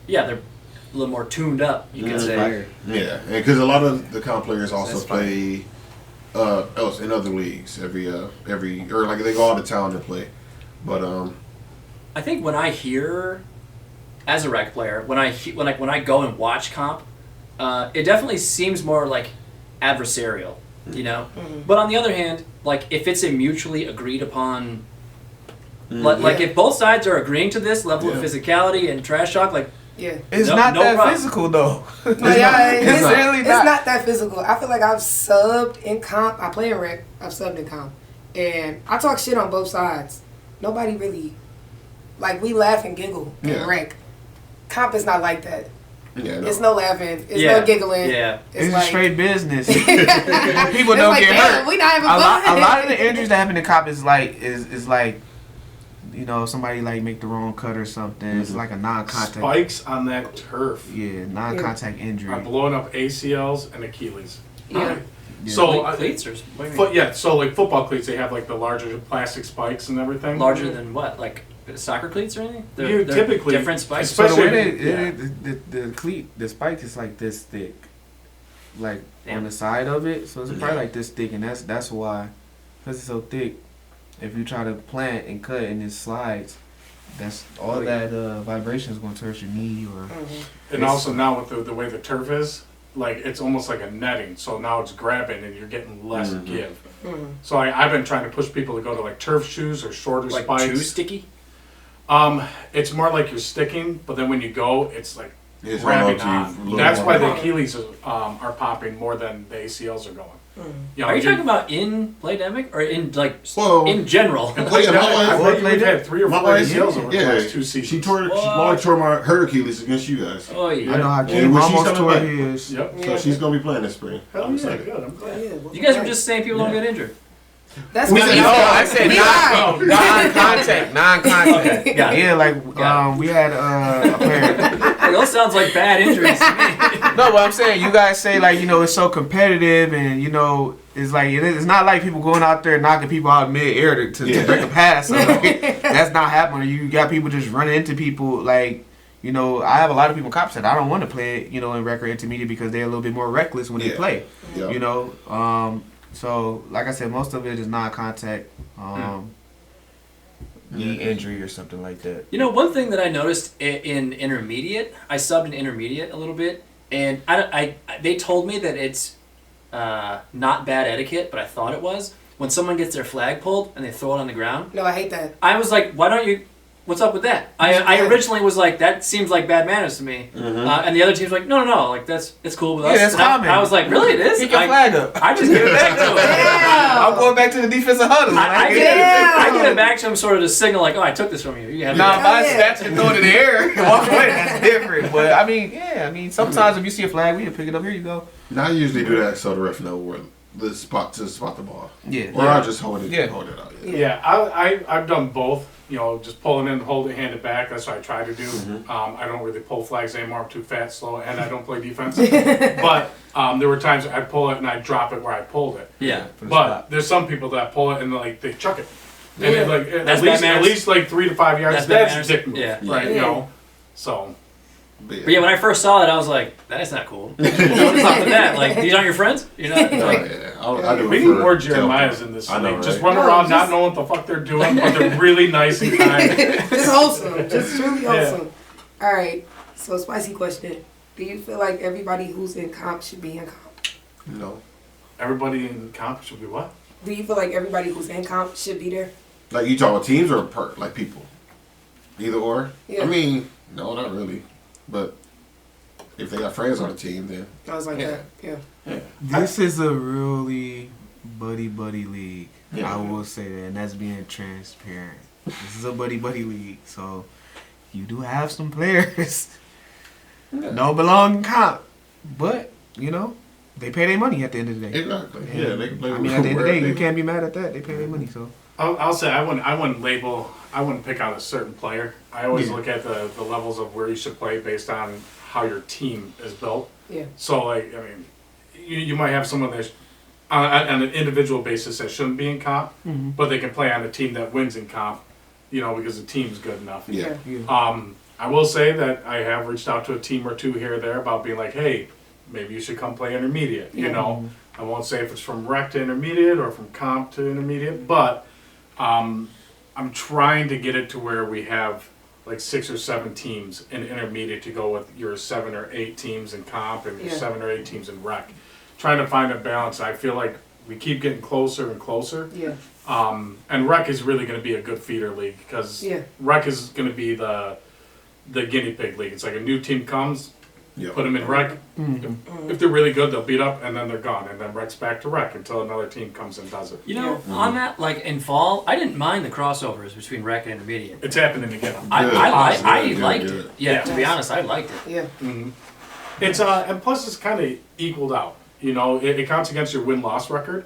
yeah, they're a little more tuned up. You could Mhm. say. fire. Yeah, because a lot of the comp players also That's fine. play else in other leagues every or like they go out of town to play. But I think when I hear, as a rec player, when I go and watch comp, it definitely seems more like adversarial, you know. But on the other hand, like if it's a mutually agreed upon, like Yeah. if both sides are agreeing to this level of Yeah. physicality and trash talk, like Yeah. It's No- not no that problem. physical though. No, yeah, It's it's, really it's not. not that physical. I feel like I've subbed in comp. I play in rec. I've subbed in comp. And I talk shit on both sides. Nobody really, like, we laugh and giggle in Yeah. rec. Comp is not like that. yeah, It's no laughing. It's yeah, no giggling. yeah. It's like, just straight business. People it's don't like, get damn, hurt. we not even A fun. lot of the injuries that happen in cop is like you know, somebody like make the wrong cut or something. It's like a non-contact. Spikes on that turf Yeah, non-contact injury. are blowing up ACLs and Achilles. Yeah. Yeah. So Cleats or what do you mean? yeah, so like football cleats, they have like the larger plastic spikes and everything. Larger than what? Like soccer cleats or anything? You typically- different spikes. So the way Especially- the cleat, the spike is like this thick, like Damn. on the side of it. So it's Yeah. probably like this thick, and that's why, because it's so thick. If you try to plant and cut and it slides, that's all that vibration is going to hurt your knee or. And also now with the way the turf is, like it's almost like a netting. So now it's grabbing and you're getting less give. Mm. So I've been trying to push people to go to like turf shoes or shorter Like spikes. too sticky? It's more like you're sticking, but then when you go, it's like It's grabbing holding on to you a on. little That's more. why the Achilles are popping more than the ACLs are going. You know, Are you you're- talking about in Playdemic or in like Whoa. in general? in Well, yeah, my Playdemic, wife- I bet you've had 3 or 4 ACLs over the yeah, last 2 seasons. she probably tore her Achilles against you guys. Oh yeah. I know how Yeah, Kim when she's almost coming tore back. his. Yep. So she's gonna be playing this spring. Hell I'm yeah, excited. good. I'm glad. You guys were just saying people don't get injured. That's We what said we no, I said We non-contact. Non-contact. Okay, got it. Yeah, like we had a player. Like, those sounds like bad injuries to me. No, but I'm saying you guys say like it's so competitive and it's like it's not like people going out there knocking people out mid-air to break a pass. So, like, that's not happening. You got people just running into people like. I have a lot of people cops that I don't want to play, in rec or intermediate because they're a little bit more reckless when they play. Yeah. So like I said, most of it is non-contact, knee injury or something like that. One thing that I noticed in intermediate, I subbed in intermediate a little bit, and they told me that it's not bad etiquette, but I thought it was. When someone gets their flag pulled and they throw it on the ground, No, I hate that. I was like, why don't you? What's up with that? I originally was like, that seems like bad manners to me, and the other team's like, no, like it's cool with us. Yeah, it's And common. I was like, really, it is. Pick your flag up. I just give it back to him. I'm going back to the defensive huddle. I give it back to him sort of to signal like, oh, I took this from you. You have Nah, it. if I snatch and throw it in the air and walk away, that's different. But I mean, sometimes if you see a flag, we can pick it up. Here you go. Now I usually do that so the ref know where the spot to spot the ball. Yeah. Or I'll just hold it. Yeah. Hold it out. Yeah, I've done both. Just pulling in, hold it, hand it back. That's what I try to do. I don't really pull flags anymore. I'm too fat, slow, and I don't play defense. But there were times I'd pull it and I'd drop it where I pulled it. Yeah. But there's some people that pull it and they chuck it. And Yeah. it, That's at least like 3 to 5 yards. That's That's bad dick move. manners. Yeah. Right. Yeah. So. But But yeah, when I first saw it, I was like, "That's not cool." What's up with that? Like, these aren't your friends? You're not like, I do We it need for more Jeremiah's tailgate. in this I know, league. Just right? run around not knowing what the fuck they're doing, but they're really nice and kind. Just wholesome. Just truly Yeah. wholesome. All right. So, spicy question. Do you feel like everybody who's in comp should be in comp? No. Everybody in comp should be what? Do you feel like everybody who's in comp should be there? Like you talking about teams or like people? Either or. Yeah. I mean, no, not really. But if they got friends on the team, then I was like that. Yeah. This is a really buddy league. Yeah. I will say that, and that's being transparent. This is a buddy league, so you do have some players don't belong in comp, but they pay their money at the end of the day. exactly. Yeah, they can play. I mean, at the end of the day, you can't. can't be mad at that. They pay their money, so. I'll say I wouldn't pick out a certain player. I always Yeah. look at the levels of where you should play based on how your team is built. Yeah. So like, I mean, you might have someone that's on an individual basis that shouldn't be in comp, but they can play on a team that wins in comp, because the team's good enough. Yeah. I will say that I have reached out to a team or two here or there about being like, hey, maybe you should come play intermediate. I won't say if it's from rec to intermediate or from comp to intermediate, but I'm trying to get it to where we have like 6 or 7 teams in intermediate to go with your 7 or 8 teams in comp and your 7 or 8 teams in rec. Trying to find a balance. I feel like we keep getting closer and closer. Yeah. And rec is really going to be a good feeder league because rec is going to be the guinea pig league. It's like a new team comes, Yeah. put them in rec. If they're really good, they'll beat up, and then they're gone. And then rec's back to rec until another team comes and does it. on that, like in fall, I didn't mind the crossovers between rec and intermediate. It's happening again. I Good, liked good. it. Yeah, to be honest, I liked it. Yeah. It's and plus it's kind of equaled out. It counts against your win-loss record,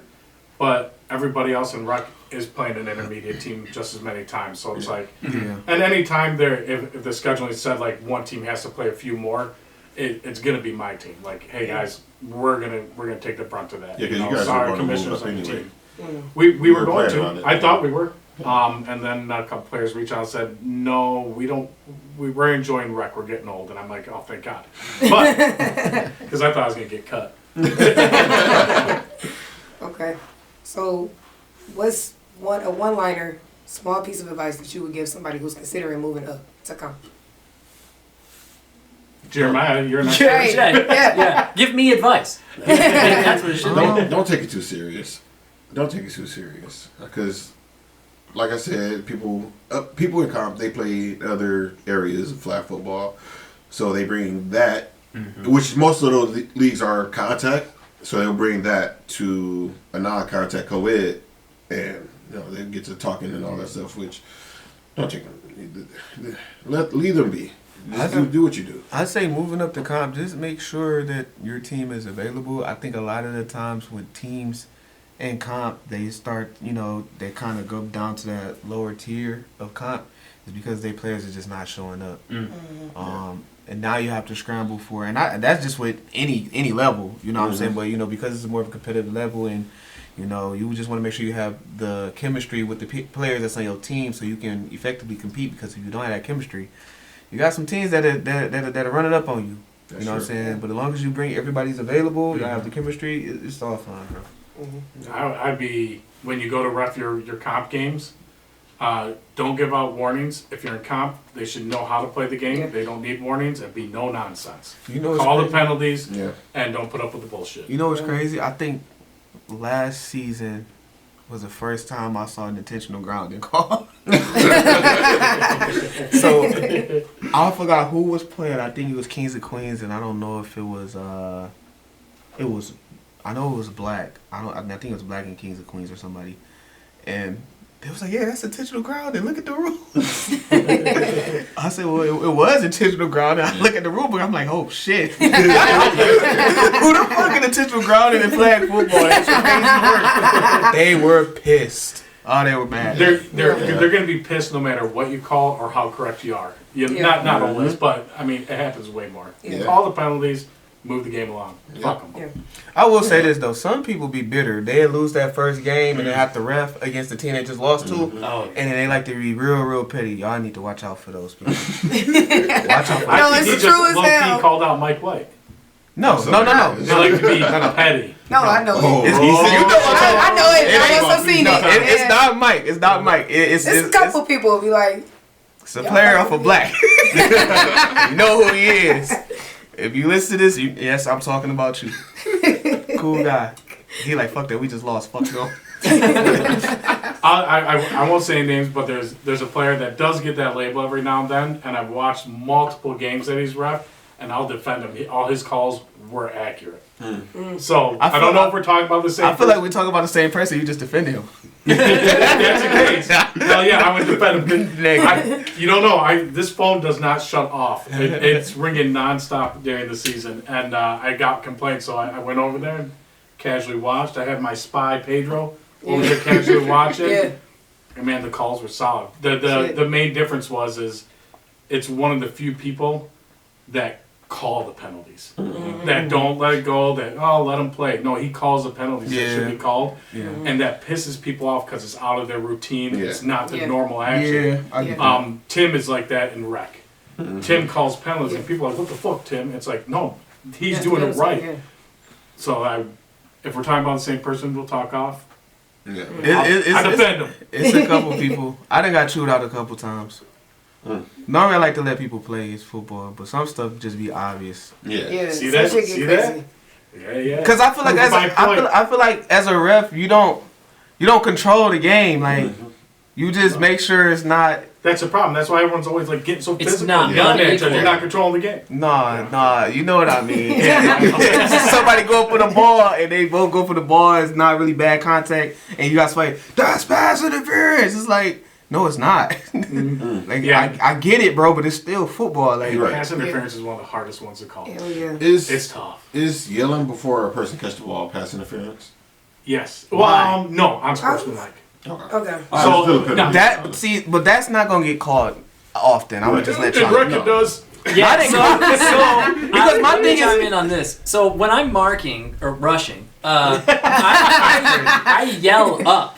but everybody else in rec is playing an intermediate team just as many times. So it's like, Yeah. and any time if the scheduling said like one team has to play a few more, it's gonna be my team. Like, hey guys, we're gonna take the brunt of that. Yeah, 'cause you guys are sorry, gonna move commissioners up on the anyway. team. We You were were going planning on to. it. I thought we were. And then a couple players reached out and said, no, we don't. We're enjoying rec. We're getting old. And I'm like, oh, thank God. But because I thought I was gonna get cut. Okay. So, what's a one-liner, small piece of advice that you would give somebody who's considering moving up to comp? Jeremiah, you're not. Right. Yeah. Give me advice. That's what it should be. Don't take it too serious. Don't take it too serious because, like I said, people in comp they play other areas of flag football, so they bring that, which most of those leagues are contact, so they'll bring that to a non-contact co-ed, and they get to talking and all that stuff. Which don't take them. Leave them be. Just do what you do. I say moving up the comp, just make sure that your team is available. I think a lot of the times with teams in comp, they start, they kind of go down to that lower tier of comp is because their players are just not showing up. And now you have to scramble for, and that's just with any level, you know what I'm saying? But, because it's more of a competitive level and, you just want to make sure you have the chemistry with the players that's on your team so you can effectively compete because if you don't have that chemistry, you got some teams that are running up on you. You know what I'm saying? But as long as you bring everybody's available, you have the chemistry, it's all fine, bro. I'd be, when you go to ref your comp games, don't give out warnings. If you're in comp, they should know how to play the game. They don't need warnings. It'd be no nonsense. Call the penalties and don't put up with the bullshit. You know what's crazy? I think last season was the first time I saw an intentional grounding call. So I forgot who was playing. I think it was Kings and Queens, and I don't know if it was. I know it was Black. I think it was Black and Kings and Queens or somebody, and they was like, "Yeah, that's intentional grounding. Look at the rules." I said, "Well, it was intentional grounding." I look at the rule book. I'm like, "Oh shit! Who the fucking intentional grounding in flag football? That's crazy work." They were pissed. Oh, they were mad. They're going to be pissed no matter what you call or how correct you are. Not always, but I mean, it happens way more. Call the penalties. Move the game along. Fuck them. I will say this though, some people be bitter. They lose that first game and they have to ref against the team they just lost to, and then they like to be real petty. Y'all need to watch out for those people. Watch out for No, those. it's true as hell. He called out Mike White. No. They like to be petty. No, I know it. I know it. I also seen it. It's not Mike. It's not Mike. It's a couple people be like, it's a player off of Black. You know who he is. If you listen to this, yes, I'm talking about you. Cool guy. He like, fuck that, we just lost. Fuck no. I won't say names, but there's a player that does get that label every now and then, and I've watched multiple games that he's ref, and I'll defend him. All his calls were accurate. So I don't know if we're talking about the same. I feel like we're talking about the same person. You just defended him. That's the case. Hell yeah, I would defend him. You don't know. This phone does not shut off. It's ringing nonstop during the season, and I got complaints, so I went over there and casually watched. I had my spy Pedro over there casually watching. And man, the calls were solid. The main difference is it's one of the few people that call the penalties. That don't let it go, let them play. No, he calls the penalties that should be called. And that pisses people off because it's out of their routine. It's not the normal action. Tim is like that in rec. Tim calls penalties and people are like, what the fuck, Tim? It's like, no, he's doing it right. So if we're talking about the same person, we'll talk off. I defend him. It's a couple people. I done got chewed out a couple times. Normally I like to let people play his football, but some stuff just be obvious. See that? See that? Yeah. Because I feel like I feel like as a ref, you don't control the game. Like you just make sure it's not. That's a problem. That's why everyone's always like getting so physical. It's not You're not controlling the game. Nah, you know what I mean. Somebody go for the ball and they both go for the ball. It's not really bad contact, and you guys fight. That's pass interference. It's like. No, it's not. I get it, bro, but it's still football. Like pass interference is one of the hardest ones to call. It's tough. Is yelling before a person catches the ball pass interference? Yes. Well, no, I'm sportsmanlike. Okay. So but that's not gonna get called often. I'm gonna just let y'all know. It does. Yeah. Because my thing is, chime in on this. So when I'm marking or rushing, I yell up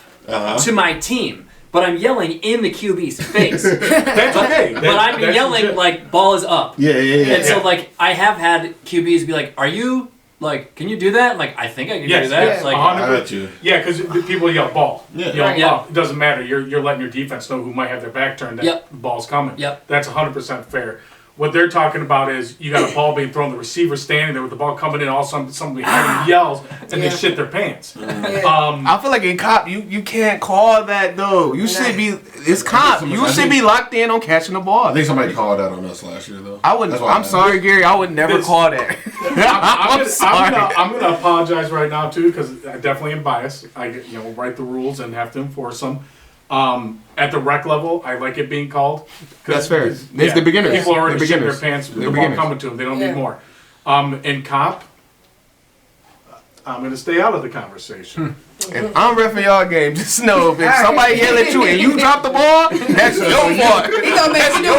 to my team. But I'm yelling in the QB's face. That's okay. But I'm yelling like ball is up. Yeah. And so like I have had QBs be like, "Are you like? Can you do that?" Like I think I can do that. Yes, like, I bet you. Yeah, because people yell ball. Yeah. Up. It doesn't matter. You're letting your defense know who might have their back turned that the ball's coming. Yep. That's 100% fair. What they're talking about is you got a ball being thrown, the receiver standing there with the ball coming in, all of a sudden somebody behind him yells, and they shit their pants. I feel like in cop, you can't call that though. You should be. It's cop. You should be locked in on catching the ball. I think somebody called that on us last year, though. I wouldn't. I'm sorry, Gary. I would never call that. I'm gonna apologize right now too, because I definitely am biased. I write the rules and have to enforce them. At the rec level, I like it being called. That's fair. It's the beginners. People are already the shitting their beginners. pants. The The ball beginners. coming to them. They don't need more. In cop, I'm gonna stay out of the conversation. If I'm reffing y'all game, just know if somebody yell at you and you drop the ball, that's your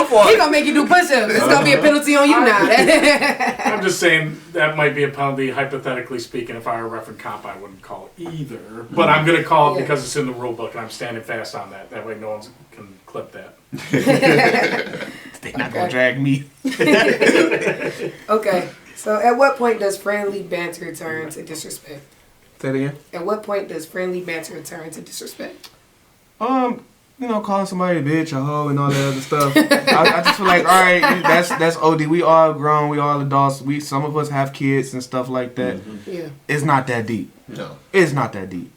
fault. He gonna make you do push-ups. It's gonna be a penalty on you now. I'm just saying that might be a penalty, hypothetically speaking. If I were refereeing comp, I wouldn't call it either. But I'm going to call it because it's in the rule book, and I'm standing fast on that. That way no one can clip that. They're not going to drag me. Okay. So at what point does friendly banter turn to disrespect? Say it again. At what point does friendly banter turn to disrespect? Calling somebody a bitch, a hoe, and all that other stuff. I just feel like, all right, that's OD. We all grown, we all adults. Some of us have kids and stuff like that. Mm-hmm. Yeah. It's not that deep. No. It's not that deep.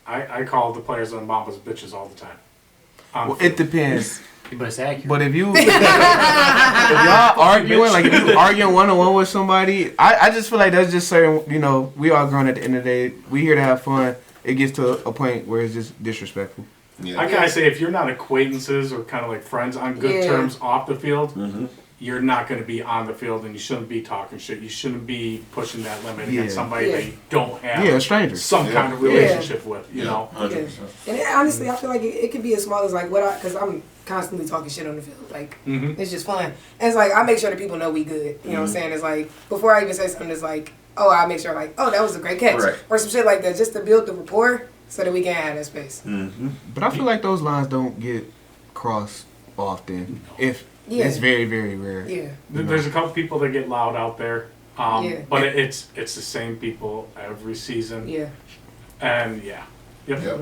I call the players on Mambas bitches all the time. Well, it depends. But it's accurate. But if y'all arguing, like if you arguing one-on-one with somebody, I just feel like that's just certain, we all grown at the end of the day. We here to have fun. It gets to a point where it's just disrespectful. Yeah. I gotta say, if you're not acquaintances or kind of like friends on good terms off the field, you're not going to be on the field, and you shouldn't be talking shit. You shouldn't be pushing that limit against somebody that you don't have a stranger. some kind of relationship with, you know? 100%. And honestly, I feel like it could be as small as like because I'm constantly talking shit on the field. Like, it's just fun. And it's like, I make sure that people know we good. You know what I'm saying? It's like, before I even say something, it's like, oh, I make sure like, oh, that was a great catch. Right. Or some shit like that, just to build the rapport so that we can have that space. But I feel like those lines don't get crossed often. It's very, very rare. Yeah. There's a couple people that get loud out there, Yeah. but it's the same people every season. Yeah. And Yep. Yep.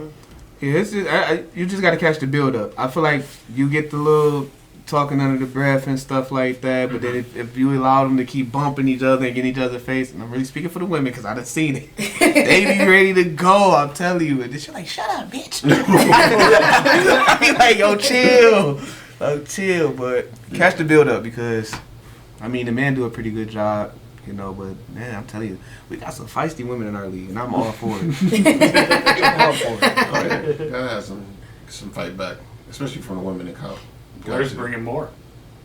Yeah, it's just, you just got to catch the build up. I feel like you get the little talking under the breath and stuff like that, but then if you allow them to keep bumping each other and getting each other's face, and I'm really speaking for the women because I done seen it, they be ready to go, I'm telling you. And then she's like, shut up, bitch. I be like, yo, chill. Chill, but catch the build up because, I mean, the men do a pretty good job, but man, I'm telling you, we got some feisty women in our league, and I'm all for it. I'm all for it. Oh, yeah. Gotta have some fight back, especially from the women in comp. There's bringing more.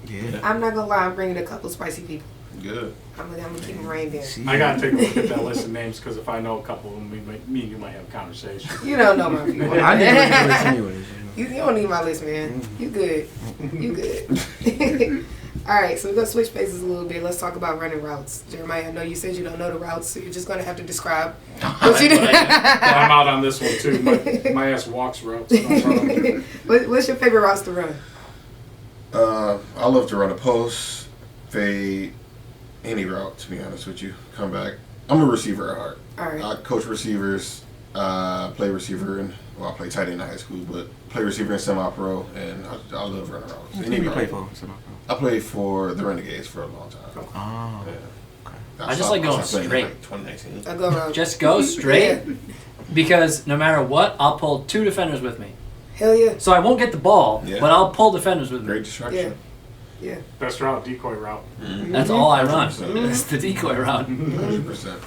Yeah. I'm not gonna lie, I'm bringing a couple spicy people. Good. I'm gonna keep them reined in. I gotta take a look at that list of names because if I know a couple of them, me and you might have a conversation. You don't know my people. I need to look at this anyways. You don't need my list, man. You good. You good. All right, so we're going to switch paces a little bit. Let's talk about running routes. Jeremiah, I know you said you don't know the routes, so you're just going to have to describe what you do. I'm out on this one, too. My ass walks routes. What's your favorite routes to run? I love to run a post, fade, any route, to be honest with you. Come back. I'm a receiver at heart. All right. I coach receivers, play receiver, I play tight end in high school, but play receiver in semi-pro, and I love running routes. What team you play for? I played for the Renegades for a long time. Oh. Yeah. I just like going stopped straight. playing in, like 2019. I go around. Just go straight. Because no matter what, I'll pull 2 defenders with me. Hell yeah. So I won't get the ball, Yeah. but I'll pull defenders with me. Great distraction. Yeah. Best route, decoy route. That's all I run. 100%. It's the decoy route. 100%.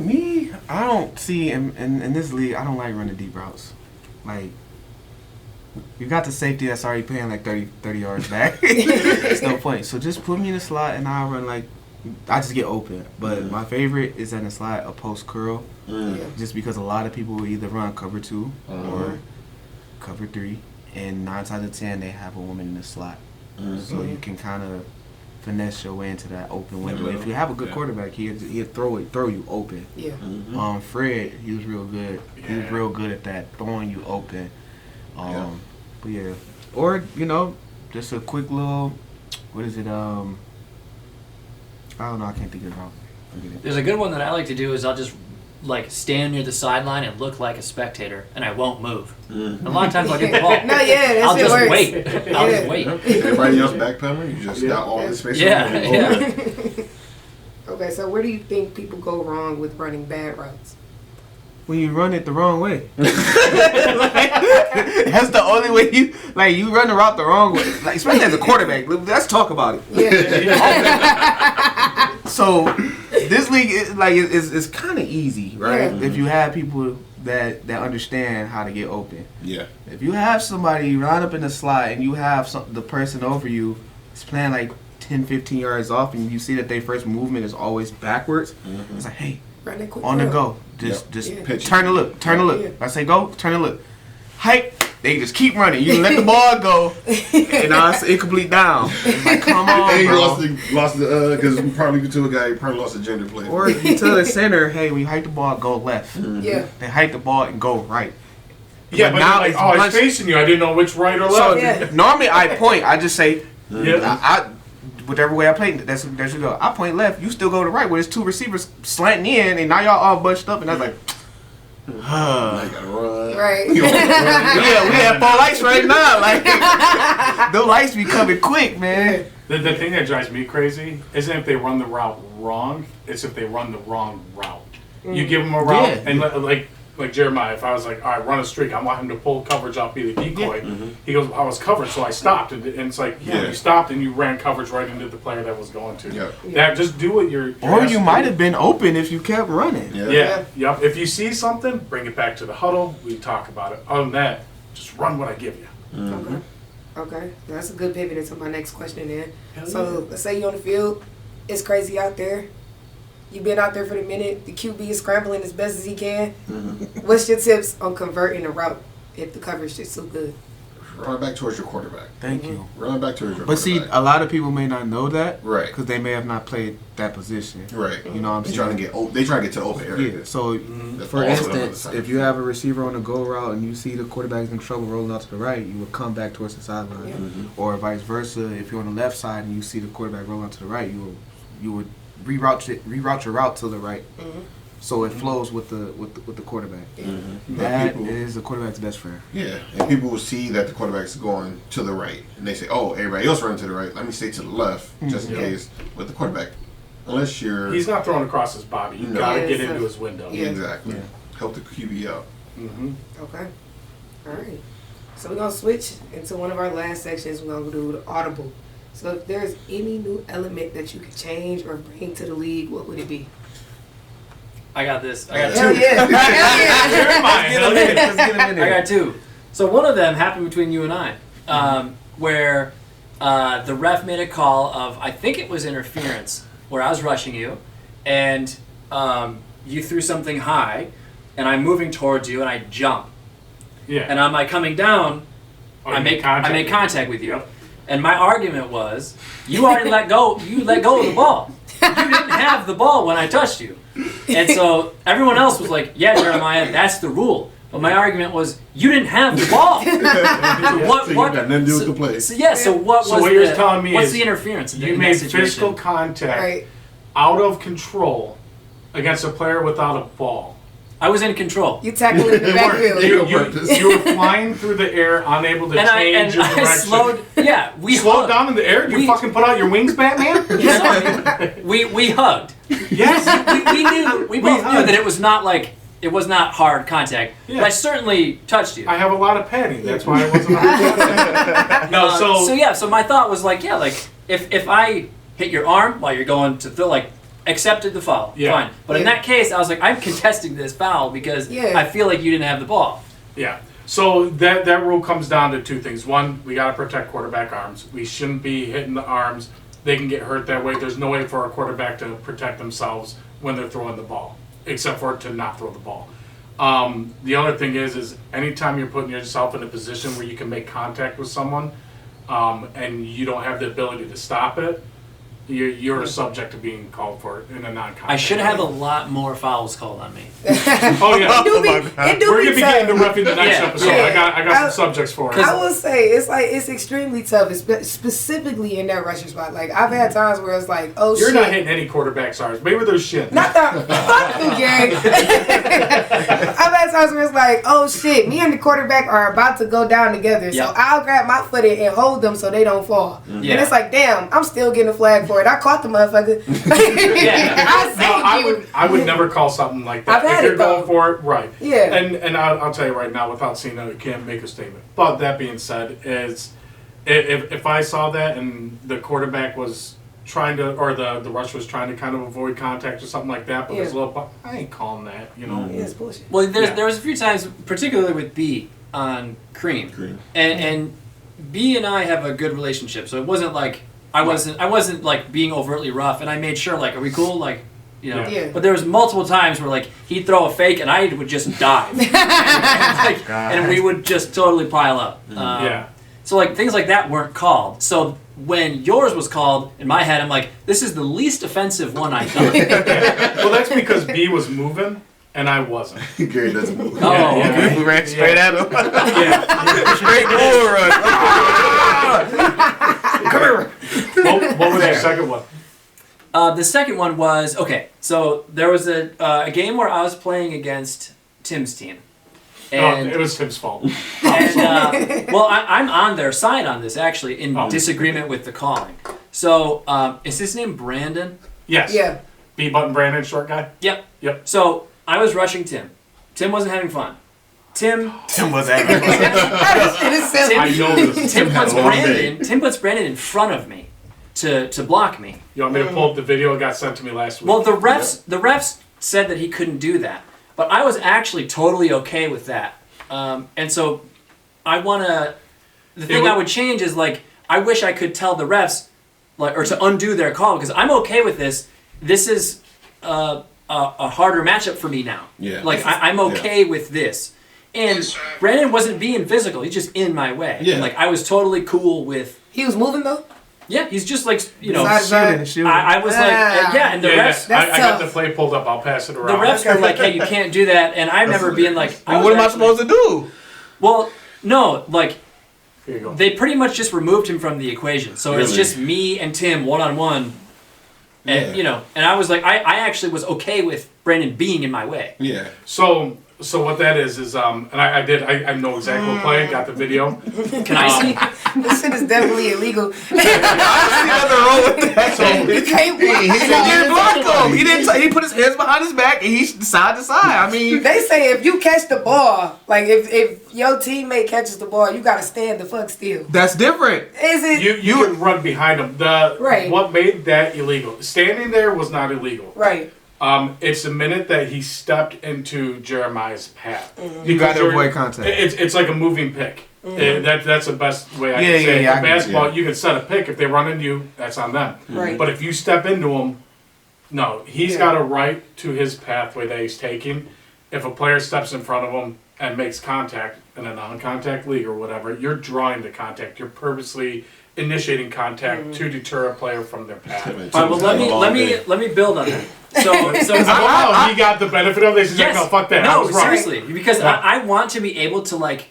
Me, I don't see in this league. I don't like running deep routes. Like, you got the safety that's already paying like 30 yards back. There's no point. So just put me in the slot and I'll run I just get open. But my favorite is in the slot, a post curl. Just because a lot of people will either run cover 2 or cover 3, and 9 times out of 10 they have a woman in the slot. So you can kind of finesse your way into that open window. If you have a good quarterback, he'll throw you open. Yeah. Fred, he was real good. He was real good at that, throwing you open. But yeah, or just a quick little, what is it? I don't know. I can't think of it. There's a good one that I like to do is I'll just like stand near the sideline and look like a spectator, and I won't move. And a lot of times I'll get the ball. No, yeah, that's I'll just works. wait. I'll just wait. Everybody else backpedaling, you just got all this space. Yeah, around you. yeah. Okay, so where do you think people go wrong with running bad routes? When you run it the wrong way. Like, that's the only way you run the route the wrong way. Like, especially as a quarterback. Let's talk about it. Yeah. So this league is kind of easy, right? Yeah. If you have people that understand how to get open. Yeah. If you have somebody line up in the slot and you have the person over you is playing like 10, 15 yards off, and you see that their first movement is always backwards, it's like, hey, Run that quick on the route. go. Just Yeah. Pitch. turn and look. Turn and look. Yeah. If I say go, turn and look. Hike. They just keep running. You let the ball go, and now it's incomplete down. It's like, come on, And you bro. lost the because probably to a guy you probably lost a gender play. Or you tell the center, hey, when you hike the ball, go left. Yeah. Then hike the ball and go right. Yeah, but now now like, it's oh, bunch- it's facing you. I didn't know which right or So left. Yeah. normally I point. I just say, Yeah. I whichever way I play, there you go. I point left. You still go to right. Where there's two receivers slanting in, and now y'all all bunched up, and I was like, Now you gotta run. Right. You don't have to run. yeah, we have 4 lights right now. Like, the lights be coming quick, man. The thing that drives me crazy isn't if they run the route wrong, it's if they run the wrong route. You give them a route, Yeah. and like Jeremiah, if I was like, all right, run a streak, I want him to pull coverage off, be the decoy. He goes, I was covered, so I stopped. And it's like, Yeah. you stopped and you ran coverage right into the player that was going to. Yeah. That, just do what you're Or asked you to might do. have been open if you kept running. Yeah. Yeah, yep. If you see something, bring it back to the huddle. We talk about it. Other than that, just run what I give you. Okay. Okay. That's a good pivot into my next question then. Hell So yeah. let's say you're on the field, it's crazy out there. You've been out there for the minute, the QB is scrambling as best as he can. What's your tips on converting a route if the coverage is so good? Run back towards your quarterback. Thank you. Run back towards your But see, quarterback. a lot of people may not know that. Right. Because they may have not played that position. Right. You know what I'm They saying? trying to get they try to get to the open area. Yeah, so That's for also another instance, side. if you have a receiver on a go route and you see the quarterback's in trouble rolling out to the right, you would come back towards the sideline. Yeah. Or vice versa, if you're on the left side and you see the quarterback rolling out to the right, you would reroute your route to the right, so it flows with the quarterback. That People- is the quarterback's best friend. Yeah, and people will see that the quarterback's going to the right, and they say, "Oh, everybody else running to the right. Let me stay to the left, just in case." But the quarterback, unless you're He's not throwing across his body. You No. gotta Yeah, get so- into his window. Yeah. exactly Yeah. help the QB out. Okay. All right. So we're going to switch into one of our last sections. We're going to do the audible. So if there's any new element that you could change or bring to the league, what would it be? I got this. I got Hell two. yeah. Hell yeah. Jeremiah, hell yeah. Let's get him in I there. got two. So one of them happened between you and I, where the ref made a call of, I think it was interference, where I was rushing you, and you threw something high, and I'm moving towards you, and I jump, Yeah. and I'm like coming down. Oh, I you make contact. contact with you, Yep. and my argument was, you already let go. You let go of the ball. You didn't have the ball when I touched you, and so everyone else was like, "Yeah, Jeremiah, that's the rule." But my argument was, you didn't have the ball. So what? So you what? got nothing to do with so, the play. So yeah. So what So was what the? you're telling me what's is the interference? You in made that situation? physical contact Right. out of control against a player without a ball. I was in control. You tackle in the It worked. backfield. You- You were flying through the air, unable to And change your I direction. slowed. Yeah, we Slowed hugged. down in the air? You We- fucking put out your wings, Batman? We hugged. Yes. We knew. We both knew hugged. that it was not like it was not hard contact. Yeah. But I certainly touched you. I have a lot of padding. That's why I wasn't on No, So yeah, so my thought was like, yeah, like if I hit your arm while you're going to throw, like, accepted the foul, Yeah. fine. But in Yeah. that case, I was like, I'm contesting this foul because Yeah. I feel like you didn't have the ball. Yeah. So that rule comes down to two things. One, we got to protect quarterback arms. We shouldn't be hitting the arms. They can get hurt that way. There's no way for a quarterback to protect themselves when they're throwing the ball, except for to not throw the ball. The other thing is anytime you're putting yourself in a position where you can make contact with someone, and you don't have the ability to stop it, you're subject to being called for it in a non-contact. I should have a lot more fouls called on me. Oh yeah. It do We're be gonna be tough. getting to roughing the next Yeah. episode. Yeah. I got some subjects for it. I will say it's extremely tough, specifically in that rushing spot. Like I've had times where it's like, oh You're shit, not hitting any quarterback stars. Maybe there's shit. not the fuck you, Gary. I've had times where it's like, oh shit, me and the quarterback are about to go down together, so Yep. I'll grab my foot and hold them so they don't fall. Yeah. And it's like, damn, I'm still getting a flag for it. I caught the motherfucker. Yeah. I No, saved you. I would never call something like that. I've had if you're it, though. going for it, right. Yeah. And I'll tell you right now, without seeing it, I can't make a statement. But that being said, is if I saw that and the quarterback was trying to, or the rush was trying to kind of avoid contact or something like that, but there's a little, I ain't calling that, you know. Yeah, it's bullshit. Well, Yeah. there was a few times, particularly with B on Cream, and B and I have a good relationship, so it wasn't like I wasn't like being overtly rough, and I made sure like, are we cool, like, you know. Yeah. But there was multiple times where like he'd throw a fake and I would just dive, and we would just totally pile up. Yeah. So like things like that weren't called. So when yours was called, in my head, I'm like, this is the least offensive one I've done. Well, that's because B was moving and I wasn't. Gary doesn't move. Oh, Yeah, okay. We ran straight at him. Yeah. Straight bull run. Come here. What was your second one? The second one was, okay, so there was a game where I was playing against Tim's team. And, It was Tim's fault. well, I'm on their side on this, actually, in Oh. disagreement with the calling. So, is his name Brandon? Yes. Yeah. B button Brandon, short guy. Yep. Yep. So, I was rushing Tim. Tim wasn't having fun. Tim was angry. I know this. Tim had puts a long day. Brandon in front of me to block me. You want me to pull up the video? It got sent to me last week. Well, the refs said that he couldn't do that, but I was actually totally okay with that. And so I want to. The thing I would change is like I wish I could tell the refs, like, or to undo their call because I'm okay with this. This is a harder matchup for me now. Yeah. Like I'm okay with this. And Brandon wasn't being physical; he's just in my way. Yeah. And, like I was totally cool with. He was moving though. Yeah, he's just like Shooting. I was like, yeah, and the refs. I got tough. the play pulled up. I'll pass it The around. refs were like, "Hey, you can't do that," and I remember being like, Well, what am I supposed to do? Well, no, like Here you go. they pretty much just removed him from the equation, so it's Really? just me and Tim one on one, and Yeah. you know, and I was like, I actually was okay with Brandon being in my way. Yeah. So what that is and I know exactly what play. Got the video. Can I see? This shit is definitely illegal. I see nothing wrong with that. You can't block. He didn't block him. He didn't. He put his hands behind his back and he side to side. I mean, They say if you catch the ball, like if your teammate catches the ball, you gotta stand the fuck still. that's different. Is it You can run behind him. Right. What made that illegal? Standing there was not illegal. right? It's the minute that he stepped into Jeremiah's path. You got to avoid contact. It's like a moving pick. That's the best way I Yeah, can say it. yeah, I In can- basketball, yeah. you can set a pick. If they run into you, that's on them. Right. But if you step into him, no, he's Yeah. got a right to his pathway that he's taking. If a player steps in front of him and makes contact in a non-contact league or whatever, you're drawing the contact. You're purposely initiating contact to deter a player from their path. All right, well, let me build on that. So Wow, he got the benefit of this. He's like, no, fuck that. I No, was wrong. seriously, because Yeah. I want to be able to like,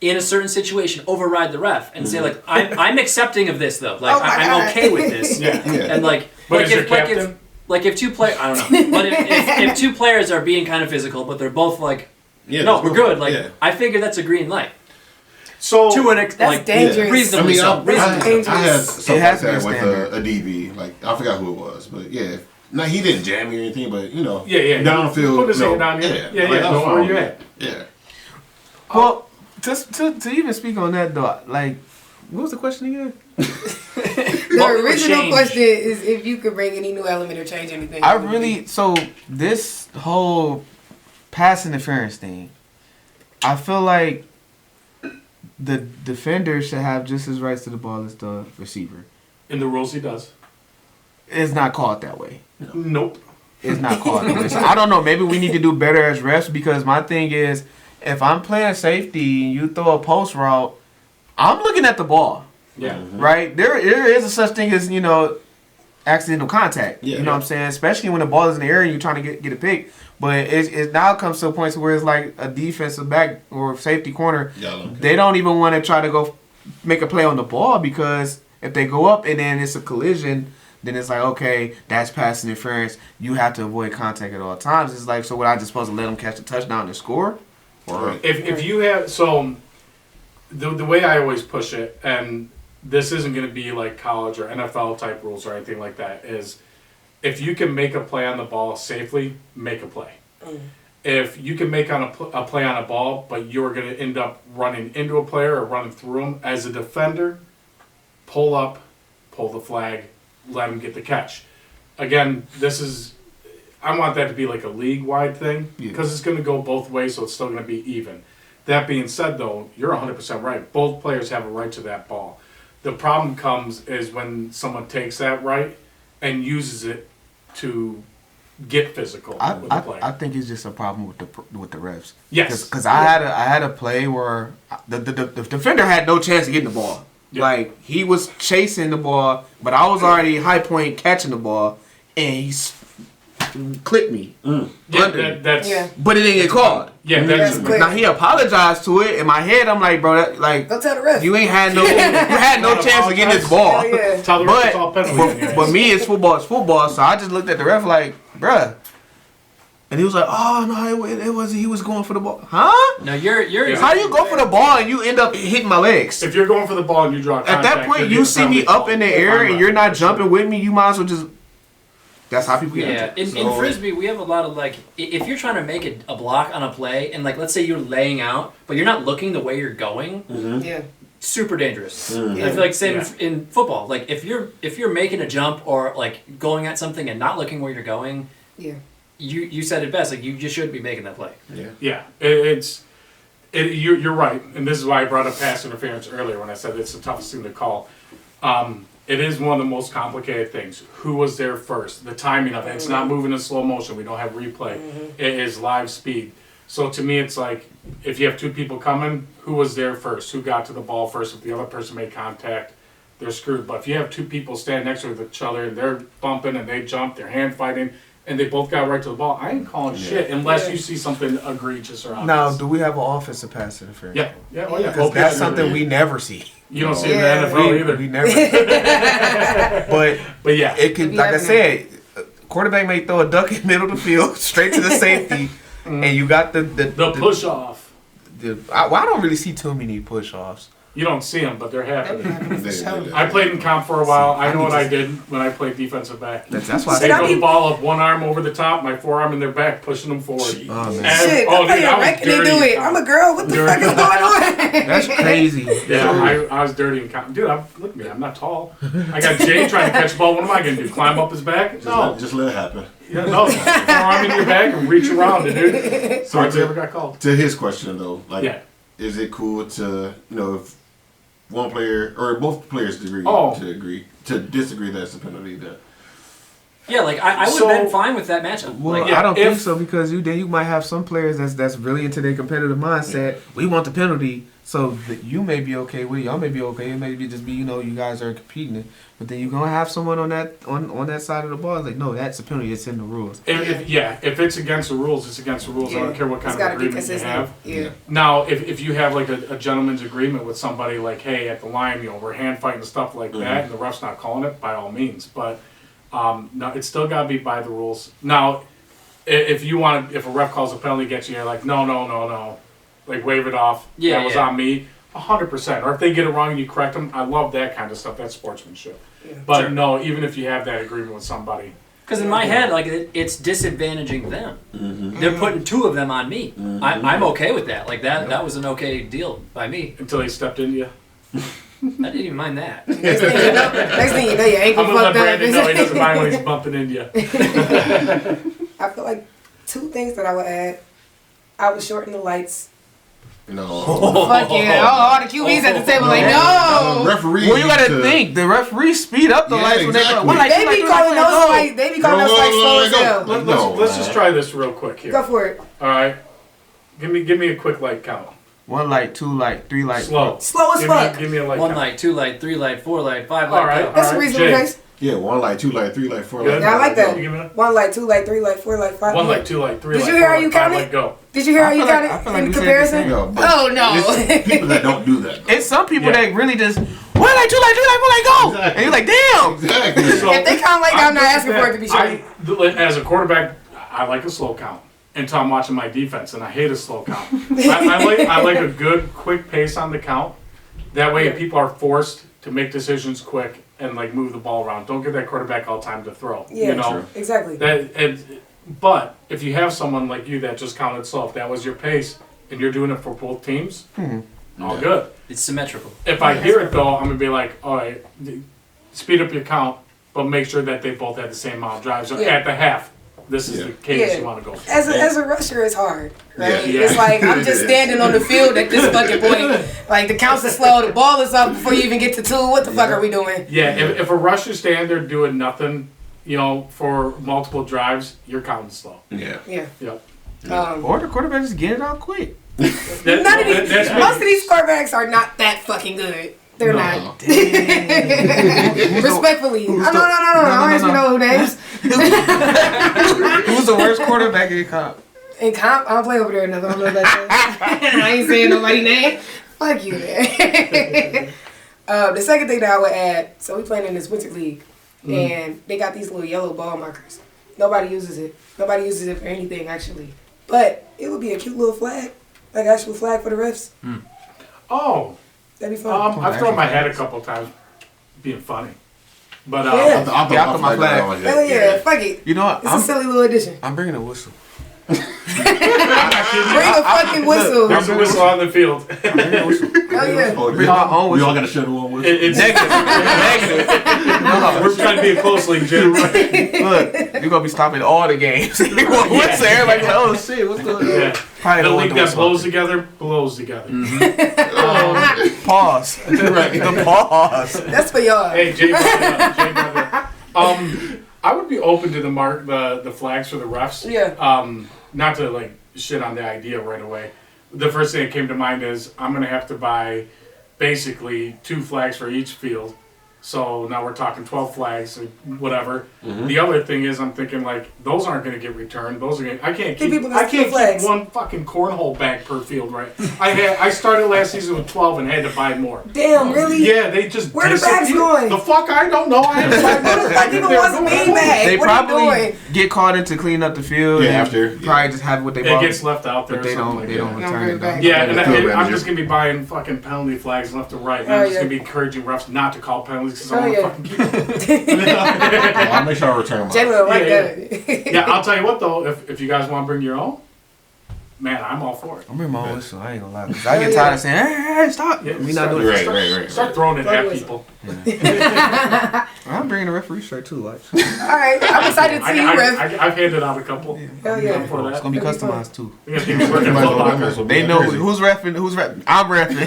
in a certain situation, override the ref and say like, I'm accepting of this though. Like Oh my I'm God. okay with this. Yeah. Yeah. And like, But like is your if, like if captain? like if two players, I don't know, but if two players are being kind of physical, but they're both like, Yeah, no, that's we're cool. good. Like Yeah. I figure that's a green light. So To an That's like dangerous. reasonably I so. mean, Reasonably. I had dangerous. something It has like to be that with standard. a DB. Like I forgot who it was, but yeah. No, he didn't jam me or anything, but you know, Yeah. downfield. Put his no, hand down here. Yeah, Yeah, like, yeah. I was Know where fine you with at. it. Yeah. Well, just to even speak on that though, like, what was the question again? The What would original change? question is if you could bring any new element or change anything. I what would it be? really so this whole pass interference thing. I feel like the defender should have just as rights to the ball as the receiver. In the rules, he does. It's not called that way. Nope. It's not called that way. So I don't know. Maybe we need to do better as refs because my thing is, if I'm playing safety and you throw a post route, I'm looking at the ball. Yeah. Right? There is a such thing as, accidental contact. Yeah. You know what I'm saying? Especially when the ball is in the air and you're trying to get a pick. But it now comes to a point where it's like a defensive back or safety corner. They don't even want to try to go make a play on the ball because if they go up and then it's a collision, then it's like, okay, that's pass interference. You have to avoid contact at all times. It's like, so what, I just supposed to let them catch the touchdown and score? Or If you have, so the way I always push it, and this isn't going to be like college or NFL type rules or anything like that, is if you can make a play on the ball safely, make a play. If you can make a play on a ball, but you're going to end up running into a player or running through them, as a defender, pull up, pull the flag, let him get the catch. Again, I want that to be like a league-wide thing because it's going to go both ways, so it's still going to be even. That being said, though, you're 100% right. Both players have a right to that ball. The problem comes is when someone takes that right and uses it to get physical with the player. I think it's just a problem with the refs. Yes. Because I had a play where the defender had no chance of getting the ball. Yeah. Like, he was chasing the ball, but I was already high point catching the ball, and he clipped me. But it didn't get called. Yeah, now he apologized to it. In my head, I'm like, bro, go tell the ref. You ain't had no chance of getting this ball. But me, it's football. So I just looked at the ref like, bruh. And he was like, "Oh no, he was going for the ball, huh? No, you're. How do you go for the ball and you end up hitting my legs? If you're going for the ball and you draw contact, at that point, you see me up in the air and you're not jumping with me, you might as well just. That's how people get in Frisbee, we have a lot of, like, if you're trying to make a block on a play, and, like, let's say you're laying out, but you're not looking the way you're going, super dangerous. I feel like same in football. Like, if you're making a jump or, like, going at something and not looking where you're going, you said it best. Like, you just shouldn't be making that play. Yeah. You're right, and this is why I brought up pass interference earlier when I said it's the toughest thing to call. It is one of the most complicated things. Who was there first? The timing of it. It's not moving in slow motion. We don't have replay. It is live speed. So to me, it's like, if you have two people coming, who was there first? Who got to the ball first? If the other person made contact, they're screwed. But if you have two people standing next to each other and they're bumping and they jump, they're hand fighting, and they both got right to the ball, I ain't calling shit unless you see something egregious or obvious. Now, do we have an offensive pass interference? Yeah. Because that's something we never see. You don't see it in the NFL either. We never. but yeah, it could. Like I said, quarterback may throw a duck in the middle of the field, straight to the safety, and you got the push off. I don't really see too many push offs. You don't see them, but they're happening. I played in comp for a while. I know what I did when I played defensive back. That's why they throw the ball up, one arm over the top, my forearm in their back, pushing them forward. Oh, man. Shit, I was dirty. Do it. I'm a girl. What the fuck is going on? That's crazy. Yeah, I was dirty in comp. Dude, look at me. I'm not tall. I got Jay trying to catch the ball. What am I going to do? Climb up his back? No. Just let it happen. Yeah, no. Forearm in your back and reach around it, dude. So I never got called. To his question, though, like, is it cool to, if one player or both players to disagree that's a penalty then? Yeah, like I would have been fine with that matchup. Well, like, I don't think so because you might have some players that's really into their competitive mindset. We want the penalty, so that you may be okay with it. Y'all may be okay. It may be just be you guys are competing, but then you're gonna have someone on that side of the ball. It's like, no, that's a penalty. It's in the rules. If it's against the rules, it's against the rules. I don't care what kind of agreement you have. Yeah. Now, if you have like a gentleman's agreement with somebody, like, hey, at the line, we're hand fighting and stuff like that, and the ref's not calling it, by all means, but. No, it's still got to be by the rules. Now, if a ref calls a penalty against you, you're like, no, like wave it off. Yeah, that was on me, 100%. Or if they get it wrong and you correct them, I love that kind of stuff. That's sportsmanship. Yeah. But no, even if you have that agreement with somebody. Because in my head, like, it's disadvantaging them. They're putting two of them on me. I'm okay with that. Like that was an okay deal by me. Until he stepped into you. I didn't even mind that. Next thing you know, your ankle fucked up. Brandon know he doesn't mind when he's bumping into you. I feel like two things that I would add. I would shorten the lights. No. Fuck yeah. All the QBs at the table like, no. Referee. Well, you gotta think. The referees speed up the lights when they go. They be calling those lights. They be calling those lights slow as hell. Let's just try this real quick here. Go for it. All right. Give me a quick light count. 1 light, 2 light, 3 light. Slow as fuck. Give me a light. 1 count. light, 2 light, 3 light, 4 light, 5 light. All right. That's a reasonable pace. Yeah, 1 like 2 like 3 like 4 Good. like Yeah, I like that. You give me that? 1 like 2 like 3 like 4 like 5. 1 like 2 like 3 Did like you hear 4 how you like 5 counted? like go. Did you hear how you I feel counted like we in said the comparison? same. Yo, but Oh no! it's people that don't do that. It's some people Yeah. that really just 1 like 2 like 3 like 4 like go, Exactly. and you're like, damn. Exactly. So, If they count like that, I'm not asking that. for it to be short. As a quarterback, I like a slow count until I'm watching my defense, and I hate a slow count. I like a good, quick pace on the count. That way, people are forced to make decisions quick and like move the ball around. Don't give that quarterback all time to throw. Yeah, you know exactly. but if you have someone like you that just counted slow, if that was your pace, and you're doing it for both teams, all good. It's symmetrical. If I hear it though, I'm gonna be like, all right, speed up your count, but make sure that they both have the same amount of drives. So Yeah. at the half, this is Yeah. the cadence Yeah. you want to go. As a rusher, it's hard, right? Yeah. It's like I'm just standing on the field at this fucking point. Like the counts are slow, the ball is up before you even get to 2. What the fuck are we doing? Yeah, if a rusher stand there doing nothing, for multiple drives, you're counting slow. Yeah. Yeah. Yep. Or the quarterback just get it out quick. None of these, most of these quarterbacks are not that fucking good. They're No. not. Respectfully. No. I don't even know who names. Who's the worst quarterback in comp? In comp, I don't play over there enough. I don't know about that. I ain't saying nobody's name. Fuck you, man. The second thing that I would add, so we playing in this winter league, and they got these little yellow ball markers. Nobody uses it. Nobody uses it for anything, actually. But it would be a cute little flag, like actual flag for the refs. Oh, That'd be fun. I've thrown my head a couple times, being funny, but Yeah. I'll my flag. Hell yeah, fuck it. You know what? It's a silly little addition. I'm bringing a whistle. Bring a fucking whistle. there's a whistle on the field. I'm bringing a whistle. Hell yeah. Bring our own We whistle. all got to share the one with. It's Negative. We're trying to be a close league, Jim. Look, you're gonna be stopping all the games. What's there? Like, oh shit, what's going on? Yeah. Probably The don't want league the that whistle. blows together, blows together. Pause. The pause. That's for y'all. Hey, Jay brought it up. I would be open to the flags for the refs. Yeah. Not to like shit on the idea right away. The first thing that came to mind is I'm gonna have to buy basically 2 flags for each field. So now we're talking 12 flags or whatever. The other thing is I'm thinking like those aren't going to get returned. Those are going I can't keep people I can steal can't flags. keep one fucking cornhole bag per field, right? I started last season with 12 and had to buy more. Damn, really? Yeah, they just Where the bags disappeared. going? The fuck I don't know. I had to buy more. Like even wants a bean bag. They What are you probably doing? get caught into cleaning up the field. Yeah, and after. probably just have what they It bought. gets left out there. But they or something don't. like They that. don't Don't return bring it. it back. Yeah, and Field I'm manager. just gonna be buying fucking penalty flags left and right. And Oh, I'm just yeah. gonna be encouraging refs not to call penalties because Oh, I want to yeah. fucking keep them. I'll make sure I return them. Jalen like Yeah, that. Yeah, I'll tell you what though, if you guys want to bring your own, man, I'm all for it. I'm bringing my own whistle. I ain't gonna lie. 'Cause I get tired of saying, hey, stop. Yeah, Me start- not doing it. Right. Start throwing it at Throw it. people. I'm bringing a referee shirt too. Watch. All right, I'm excited to see you, Ref. I've handed out a couple. Hell yeah. For It's that. gonna be That'd be fun. customized too. We got people working Might as Foot well- Locker. might as well be They that know crazy. who's repping. Who's repping. I'm repping.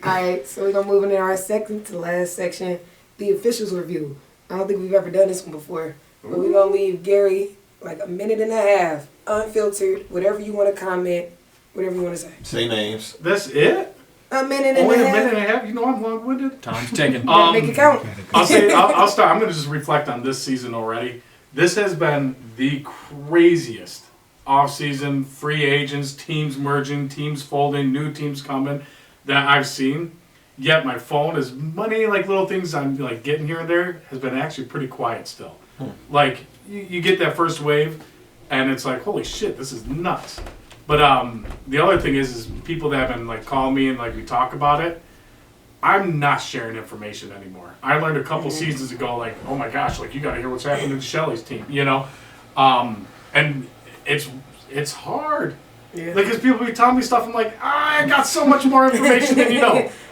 All right, so we're gonna move into our second to last section, the officials review. I don't think we've ever done this one before, but we're gonna leave Gary like a minute and a half, unfiltered, whatever you want to comment, whatever you want to say. Say names. That's it? A minute and Only a a half. minute and a half? You know I'm long-winded. Time's ticking. Make it count. I'll start. I'm going to just reflect on this season already. This has been the craziest off-season, free agents, teams merging, teams folding, new teams coming that I've seen. Yet my phone, as many like little things I'm like getting here and there, has been actually pretty quiet still. Like you get that first wave, and it's like, holy shit, this is nuts. But the other thing is people that have been like calling me and like we talk about it. I'm not sharing information anymore. I learned a couple seasons ago, like, oh my gosh, like you got to hear what's happening to Shelly's team, you know, and it's hard. Yeah. Like, cause people be telling me stuff, I'm like, I got so much more information than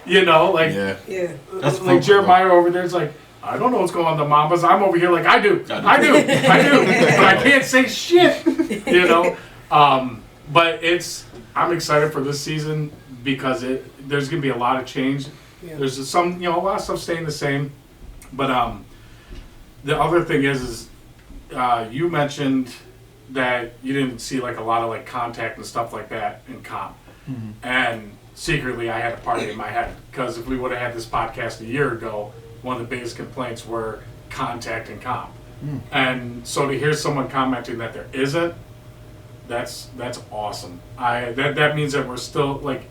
you know, like, Yeah. Yeah. That's like Jeremiah over there is like, I don't know what's going on with the Mambas. I'm over here like, I do, but I can't say shit, you know. But I'm excited for this season because there's gonna be a lot of change. Yeah. There's some, a lot of stuff staying the same, but the other thing is you mentioned that you didn't see like a lot of like contact and stuff like that in comp, and secretly I had a party in my head because if we would have had this podcast a year ago one of the biggest complaints were contact and comp. And so to hear someone commenting that there isn't, that's awesome. That means that we're still like,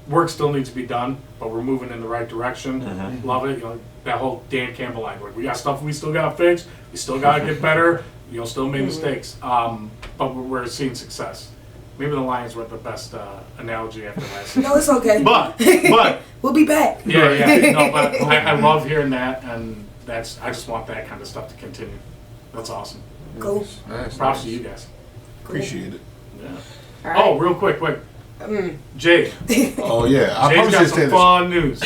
work still needs to be done, but we're moving in the right direction. Love it. You know, that whole Dan Campbell line, like, we got stuff we still got to fix. We still got to get better. You know, still made mistakes. But we're seeing success. Maybe the Lions were the best analogy after last season. No, it's okay. But We'll be back. yeah. No, but I love hearing that, and I just want that kind of stuff to continue. That's awesome. Cool. Nice. Props to you guys. Appreciate it. Yeah. All right. Oh, real quick, wait. Jay. Oh yeah, I Jay's probably got should some say this. fun news.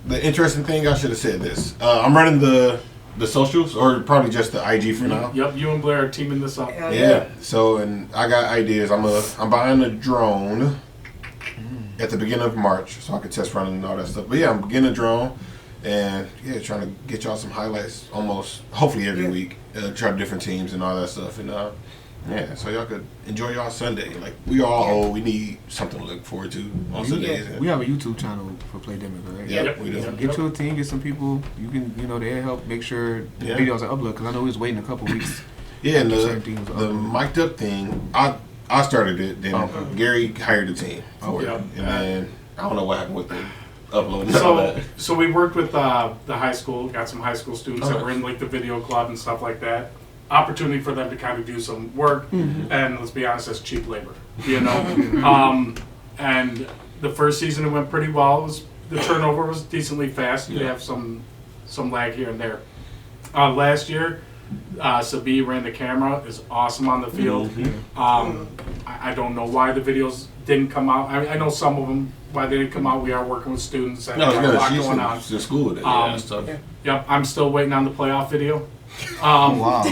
The interesting thing, I should have said this. I'm running the socials, or probably just the IG for now. Yep, you and Blair are teaming this up. Hell Yeah. So, and I got ideas. I'm buying a drone at the beginning of March, so I can test running and all that stuff. But yeah, I'm getting a drone, and yeah, trying to get y'all some highlights hopefully every week. Try different teams and all that stuff, and yeah, so y'all could enjoy y'all Sunday. Like, we all old, we need something to look forward to on Sundays. We have a YouTube channel for Playdemic, right? Yep, we do. Yep. Get your team, get some people. You can, they'll help make sure the Yeah. videos are uploaded. Because I know we was waiting a couple weeks. Yeah, and Same thing was the uploaded. mic'd up thing, I started it, then Okay. Gary hired a team for it. yeah. And then, I don't know what happened with the uploading and all that. So we worked with the high school, got some high school students that Okay. were in like the video club and stuff like that. Opportunity for them to kind of do some work, and let's be honest, that's cheap labor, you know. And the first season it went pretty well. The turnover was decently fast. You have some lag here and there. Last year, Sabi ran the camera, is awesome on the field. I don't know why the videos didn't come out. I know some of them why they didn't come out. We are working with students and No, got a lot she's going on. in school with it. Um, Yeah, that's tough. Yep, I'm still waiting on the playoff video. Wow.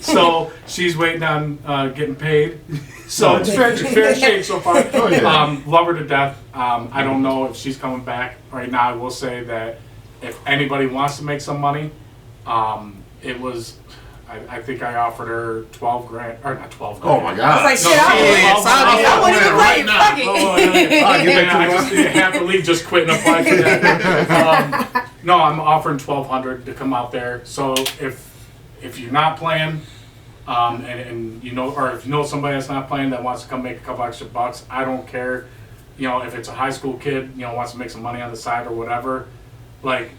So she's waiting on getting paid. So it's fair shake so far. Oh, yeah. Love her to death. I don't know if she's coming back right now. I will say that if anybody wants to make some money, it was. I think I offered her 12 grand, or not 12 grand. Oh my God. I was like, shit, I wouldn't even play it. Fuck it. I just have to leave just quit and apply for that. No, I'm offering $1,200 to come out there. So if you're not playing, and you know, or if you know somebody that's not playing that wants to come make a couple extra bucks, I don't care. You know, if it's a high school kid, you know, wants to make some money on the side or whatever, like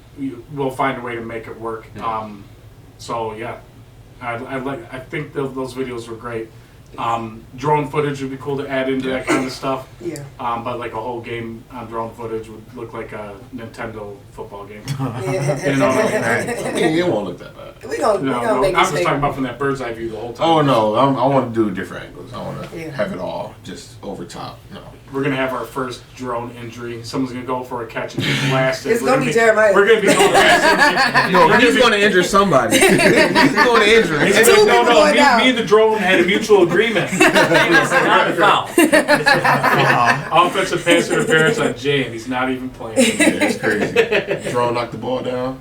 we'll find a way to make it work. So yeah, I think those videos were great. Drone footage would be cool to add into that kind of stuff. Yeah. But like a whole game on drone footage would look like a Nintendo football game. Yeah. You know, I mean, it won't look that bad. We gonna no, make I'm this just talking about from that bird's eye view the whole time. Oh no, I want to do different angles. I want to Yeah. have it all just over top. No. We're gonna have our first drone injury. Someone's gonna go for a catch and get blasted. It's gonna be Jeremiah. We're gonna be going to No, he's going to injure somebody. He's going to injure. It's Two no, people going down. me and the drone had a mutual agreement. It's not a foul. Offensive pass interference on Jay, and he's not even playing. Yeah, it's crazy. Drone knocked the ball down.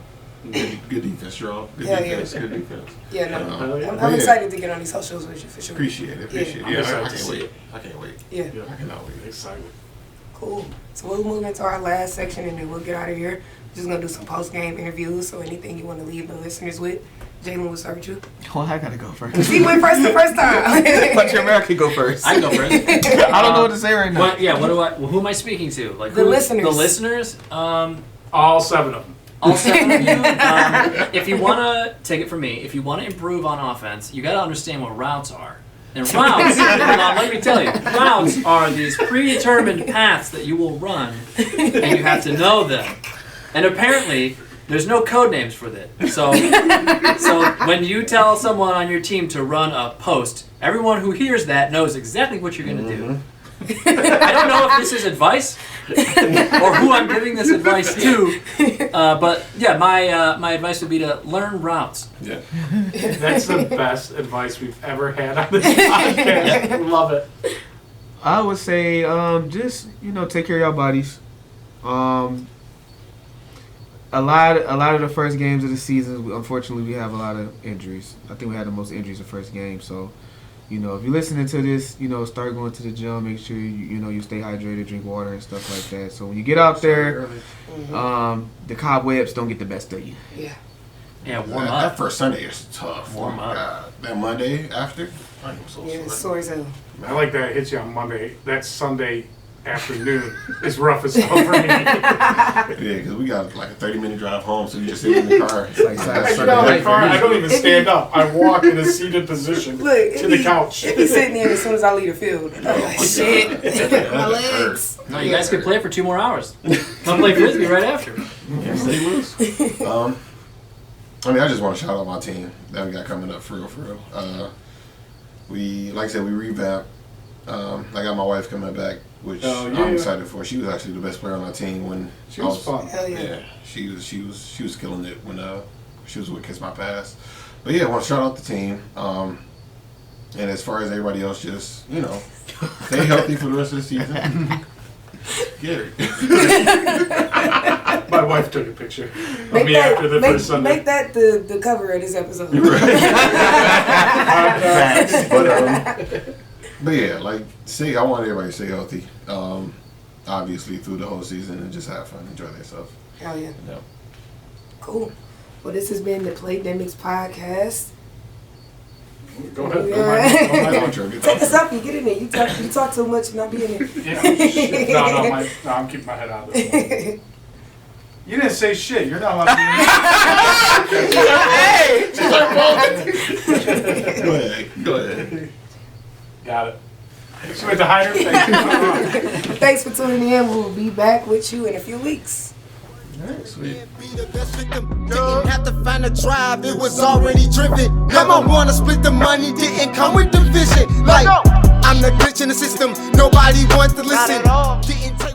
Good defense, Drone. Good Yeah, defense. yeah. Good defense. Yeah, no. Hell yeah. I'm Yeah. excited to get on these socials with you for sure. Appreciate it. Appreciate it. I'm Yeah, excited I to can't see wait. it. I can't wait. Yeah. I cannot wait. Excited. Cool. So we'll move into our last section and then we'll get out of here. We're just gonna do some post game interviews. So anything you want to leave the listeners with, Jalen will start with you. Well, I got to go first. He went first the first time. But your American go first. I can go first. I don't know what to say right now. What? Yeah. What do I? Who am I speaking to? Like The who- listeners. The listeners. All 7 of them. All 7 of you. If you want to take it from me, if you want to improve on offense, you got to understand what routes are. And routes, let me tell you, routes are these predetermined paths that you will run, and you have to know them. And apparently, there's no code names for this. So when you tell someone on your team to run a post, everyone who hears that knows exactly what you're going to do. I don't know if this is advice or who I'm giving this advice to, but yeah, my advice would be to learn routes. Yeah. That's the best advice we've ever had on this podcast. Love it. I would say just take care of your bodies. A lot of the first games of the season, unfortunately, we have a lot of injuries. I think we had the most injuries the first game, so You know, if you're listening to this, you know, start going to the gym. Make sure you stay hydrated, drink water and stuff like that. So when you get out there, the cobwebs don't get the best of you. Yeah. Yeah, warm That up. first Sunday is tough. Warm up. God. That Monday after, I'm so Yeah, sore. it's sore as hell. I like that it hits you on Monday. That Sunday afternoon is rough as hell for me. Yeah, because we got like a 30-minute drive home, so you just sit in the car. It's like I Saturday. get out of my car, I don't even stand up. I walk in a seated position Look, to the couch. It be sitting there as soon as I leave the field. I'm like, shit. My legs. No, you guys could play for 2 more hours. Come play frisbee right after. Yeah, stay loose. I mean, I just want to shout out my team that we got coming up for real. We, like I said, we revamped. I got my wife coming back, which I'm excited for. She was actually the best player on our team when She was fun. Hell yeah. Yeah, she was killing it when she was with Kiss My Pass. But yeah, I want to shout out the team. And as far as everybody else, just stay healthy for the rest of the season. Get it. My wife took a picture of Make me that, after the first Sunday. make that the cover of this episode. But yeah, like I want everybody to stay healthy. Obviously through the whole season and just have fun, enjoy themselves. Hell yeah. Yeah. Cool. Well, this has been the Playdemics podcast. Go ahead. Yeah. Take a Yeah. selfie. Get in there. You talk too much and not be in there. Yeah, shit. No, I'm keeping my head out of this one. You didn't say shit. You're not allowed to be Go ahead. Got it. She went to hide her face. Thanks for tuning in. We'll be back with you in a few weeks. Sweet. Be the best victim. Didn't have to find a drive, it was already driven. Never wanna split the money, didn't come with the vision. Like, I'm the glitch in the system, nobody wants to listen. Didn't take